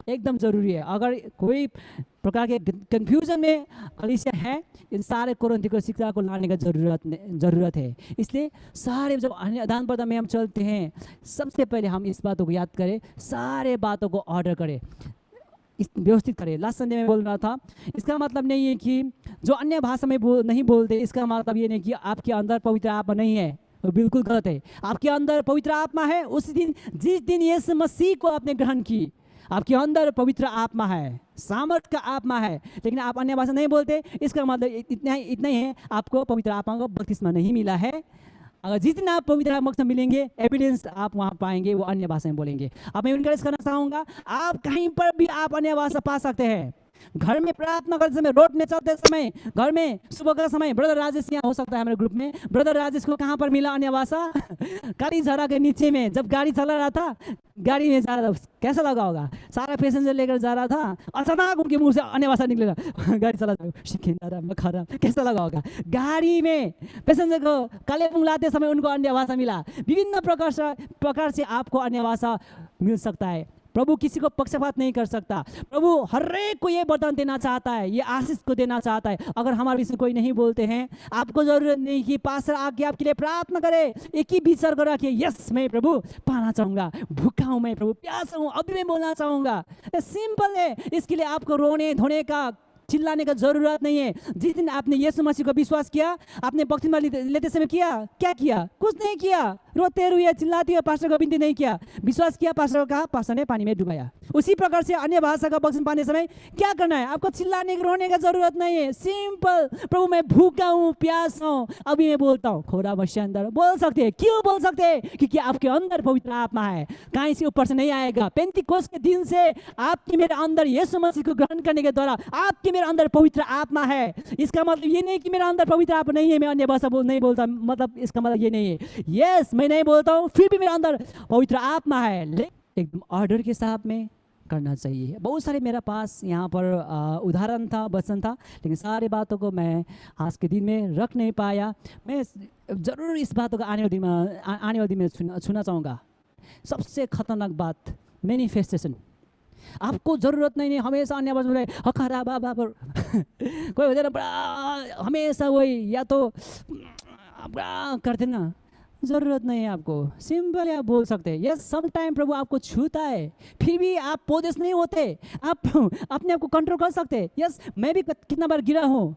एकदम जरूरी है। अगर कोई प्रकार के कंफ्यूजन में कलीसिया है, इन सारे कुरिन्थी को शिक्षा को लाने का जरूरत है। इसलिए सारे जब आदान प्रदान में हम चलते हैं, सबसे पहले हम इस बातों को याद करें, सारे बातों को ऑर्डर करें, व्यवस्थित करें। लास्ट संडे में बोल रहा था, इसका मतलब नहीं है कि जो अन्य भाषा में नहीं बोलते, इसका मतलब ये नहीं कि आपके अंदर पवित्र आत्मा नहीं है, वो बिल्कुल गलत है। आपके अंदर पवित्र आत्मा है। उस दिन, जिस दिन यीशु मसीह को आपने ग्रहण की, आपके अंदर पवित्र आत्मा है, सामर्थ का आत्मा है, लेकिन आप अन्य भाषा नहीं बोलते, इसका मतलब इतना ही है, आपको पवित्र आत्मा का बपतिस्मा नहीं मिला है। अगर जिस दिन आप पवित्र आत्मा से मिलेंगे, एविडेंस आप वहाँ पाएंगे, वो अन्य भाषा में बोलेंगे। अब मैं इनकरेज करना चाहूँगा, आप कहीं पर भी आप अन्य भाषा पा सकते हैं। घर में प्रार्थना करते समय, रोड में चलते समय, घर में सुबह का समय। ब्रदर राजेश यहाँ हो सकता है हमारे ग्रुप में। ब्रदर राजेश को कहाँ पर मिला अन्य भाषा? काली झरा के नीचे में, जब गाड़ी चला रहा था, गाड़ी में जा रहा था, कैसा लगा होगा? सारा पैसेंजर लेकर जा रहा था, अचानक उनके मुंह से अन्य भाषा निकलेगा, गाड़ी चला रहा, कैसा लगा होगा? गाड़ी में पैसेंजर को कालेबुङ लाते समय उनको अन्य भाषा मिला। विभिन्न प्रकार से आपको अन्य भाषा मिल सकता है। प्रभु किसी को पक्षपात नहीं कर सकता। प्रभु हर एक को ये वरदान देना चाहता है, ये आशीष को देना चाहता है। अगर हमारे बीच में कोई नहीं बोलते हैं, आपको जरूरत नहीं कि पास्टर आके आपके लिए प्रार्थना करे। एक ही विचार रखिए, यस मैं प्रभु पाना चाहूँगा, भूखा हूँ मैं प्रभु, प्यासा हूँ, अभी मैं बोलना चाहूँगा। सिंपल है। इसके लिए आपको रोने धोने का, चिल्लाने का जरूरत नहीं है। जिस दिन आपने यीशु मसीह को विश्वास किया, आपने बपतिस्मा लेते समय किया, क्या किया? कुछ नहीं किया। रोते हुए चिल्लाते हुए पास्टर को विनती नहीं किया, विश्वास किया, पास्टर को कहा, पास्टर ने पानी में डुबाया। उसी प्रकार से अन्य भाषा का बपतिस्मा पाने समय क्या करना है? आपको चिल्लाने रोने का जरूरत नहीं है। सिंपल, प्रभु मैं भूखा हूँ, प्यास हूँ, अभी मैं बोलता हूँ, खोरा बच्चे अंदर बोल सकते हैं। क्यों बोल सकते हैं? क्योंकि आपके अंदर पवित्र आत्मा है, कहीं से ऊपर से नहीं आएगा। पेंतीकोस्त के दिन से आपके मेरे अंदर यीशु मसीह को ग्रहण करने के द्वारा आपके मेरे अंदर पवित्र आत्मा है। इसका मतलब ये नहीं कि मेरे अंदर पवित्र आत्मा नहीं है, मैं अन्य भाषा नहीं बोलता, मतलब इसका मतलब ये नहीं है। यस मैं नहीं बोलता हूँ, फिर भी मेरे अंदर पवित्र आत्मा है। एकदम ऑर्डर के साथ में करना चाहिए। बहुत सारे मेरे पास यहाँ पर उदाहरण था, वचन था, लेकिन सारे बातों को मैं आज के दिन में रख नहीं पाया। मैं ज़रूर इस बातों का आने वाले दिन में छूना चाहूँगा। सबसे खतरनाक बात, मैनिफेस्टेशन। आपको ज़रूरत नहीं हमेशा अन्य बात बोले हकारा बाबा पर कोई होता है ना बड़ा हमेशा वही या तो बड़ा करते ना, ज़रूरत नहीं है आपको। सिंपल आप बोल सकते हैं यस, सम टाइम प्रभु आपको छूता है, फिर भी आप पोजेस नहीं होते, आप अपने आप को कंट्रोल कर सकते हैं। यस, मैं भी कितना बार गिरा हूँ,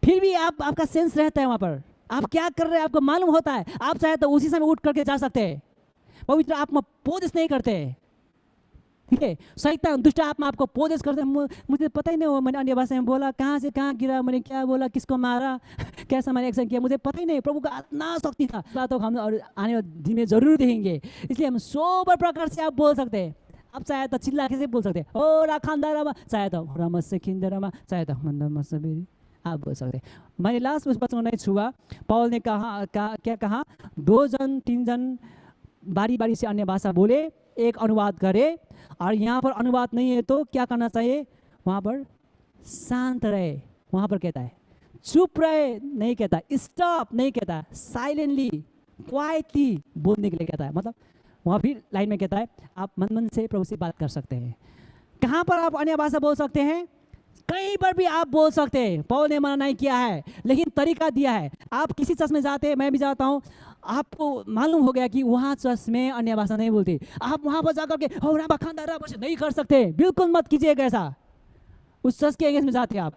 फिर भी आपका सेंस रहता है वहाँ पर, आप क्या कर रहे हैं आपको मालूम होता है, आप चाहे तो उसी समय उठ करके जा सकते हैं। पवित्र आत्मा पोजेस नहीं करते, ठीक है। शैतान दुष्ट आत्मा आपको पोजेस करते हैं, मुझे पता ही नहीं हुआ मैंने अन्य भाषा में बोला, कहाँ से कहाँ गिरा, मैंने क्या बोला, किसको मारा, कैसा मैंने एक्शन किया, मुझे पता ही नहीं। प्रभु का इतना शक्ति था, बातों को हम और आने वाले दिन में जरूर देखेंगे। इसलिए हम सोबर प्रकार से आप बोल सकते हैं। आप चाहे तो चिल्ला के से बोल सकते हैं ओ राखांदा रामा, चाहे तो रामा से खिंदा रामा, चाहे तो मंदा मसबेरी, आप बोल सकते हैं। मैंने लास्ट उस वचन को नहीं छुआ। पौल ने क्या कहा, 2 जन 3 जन बारी बारी से अन्य भाषा बोले, एक अनुवाद करे, और यहाँ पर अनुवाद नहीं है तो क्या करना चाहिए, वहाँ पर शांत रहे। वहाँ पर कहता है चुप रहे नहीं कहता, स्टॉप नहीं कहता, साइलेंटली क्वाइटली बोलने के लिए कहता है। मतलब वहाँ भी लाइन में कहता है आप मन मन से प्रभु से बात कर सकते हैं। कहाँ पर आप अन्य भाषा बोल सकते हैं, कहीं पर भी आप बोल सकते हैं। पौल ने मना नहीं किया है, लेकिन तरीका दिया है। आप किसी चर्च में जाते हैं, मैं भी जाता हूँ, आपको मालूम हो गया कि वहाँ चर्च में अन्य भाषा नहीं बोलती, आप वहाँ पर जाकर के हो राबा खांदा राबा नहीं कर सकते। बिल्कुल मत कीजिएगा ऐसा। उस चर्च के एंगेज में जाते हैं आप,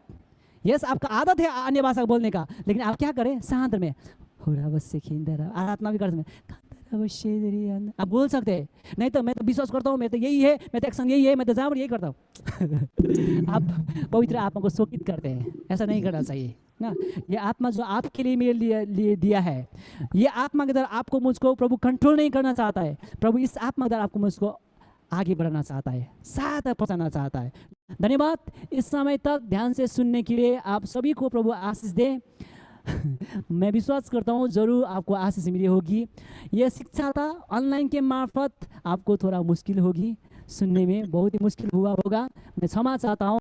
यस आपका आदत है अन्य भाषा बोलने का, लेकिन आप क्या करें, शांत में हो राबा से खिंदा राबा, आराधना भी कर सकते, आप बोल सकते हैं। नहीं तो मैं तो विश्वास करता हूँ, मैं तो यही है, मैं तो एक्शन यही है, मैं तो जहाँ पर यही करता हूँ। आप पवित्र आत्मा को शोकित करते हैं, ऐसा नहीं करना चाहिए ना। ये आत्मा जो आपके लिए मेरे लिए दिया है, ये आत्मा के द्वारा आपको मुझको प्रभु कंट्रोल नहीं करना चाहता है। प्रभु इस आत्मा के द्वारा आपको मुझको आगे बढ़ाना चाहता है, साथ पहुँचाना चाहता है। धन्यवाद इस समय तक ध्यान से सुनने के लिए। आप सभी को प्रभु आशीष दे। मैं विश्वास करता हूँ जरूर आपको आशीष मिली होगी। यह शिक्षा था ऑनलाइन के मार्फत आपको थोड़ा मुश्किल होगी, सुनने में बहुत ही मुश्किल हुआ होगा, मैं क्षमा चाहता हूँ।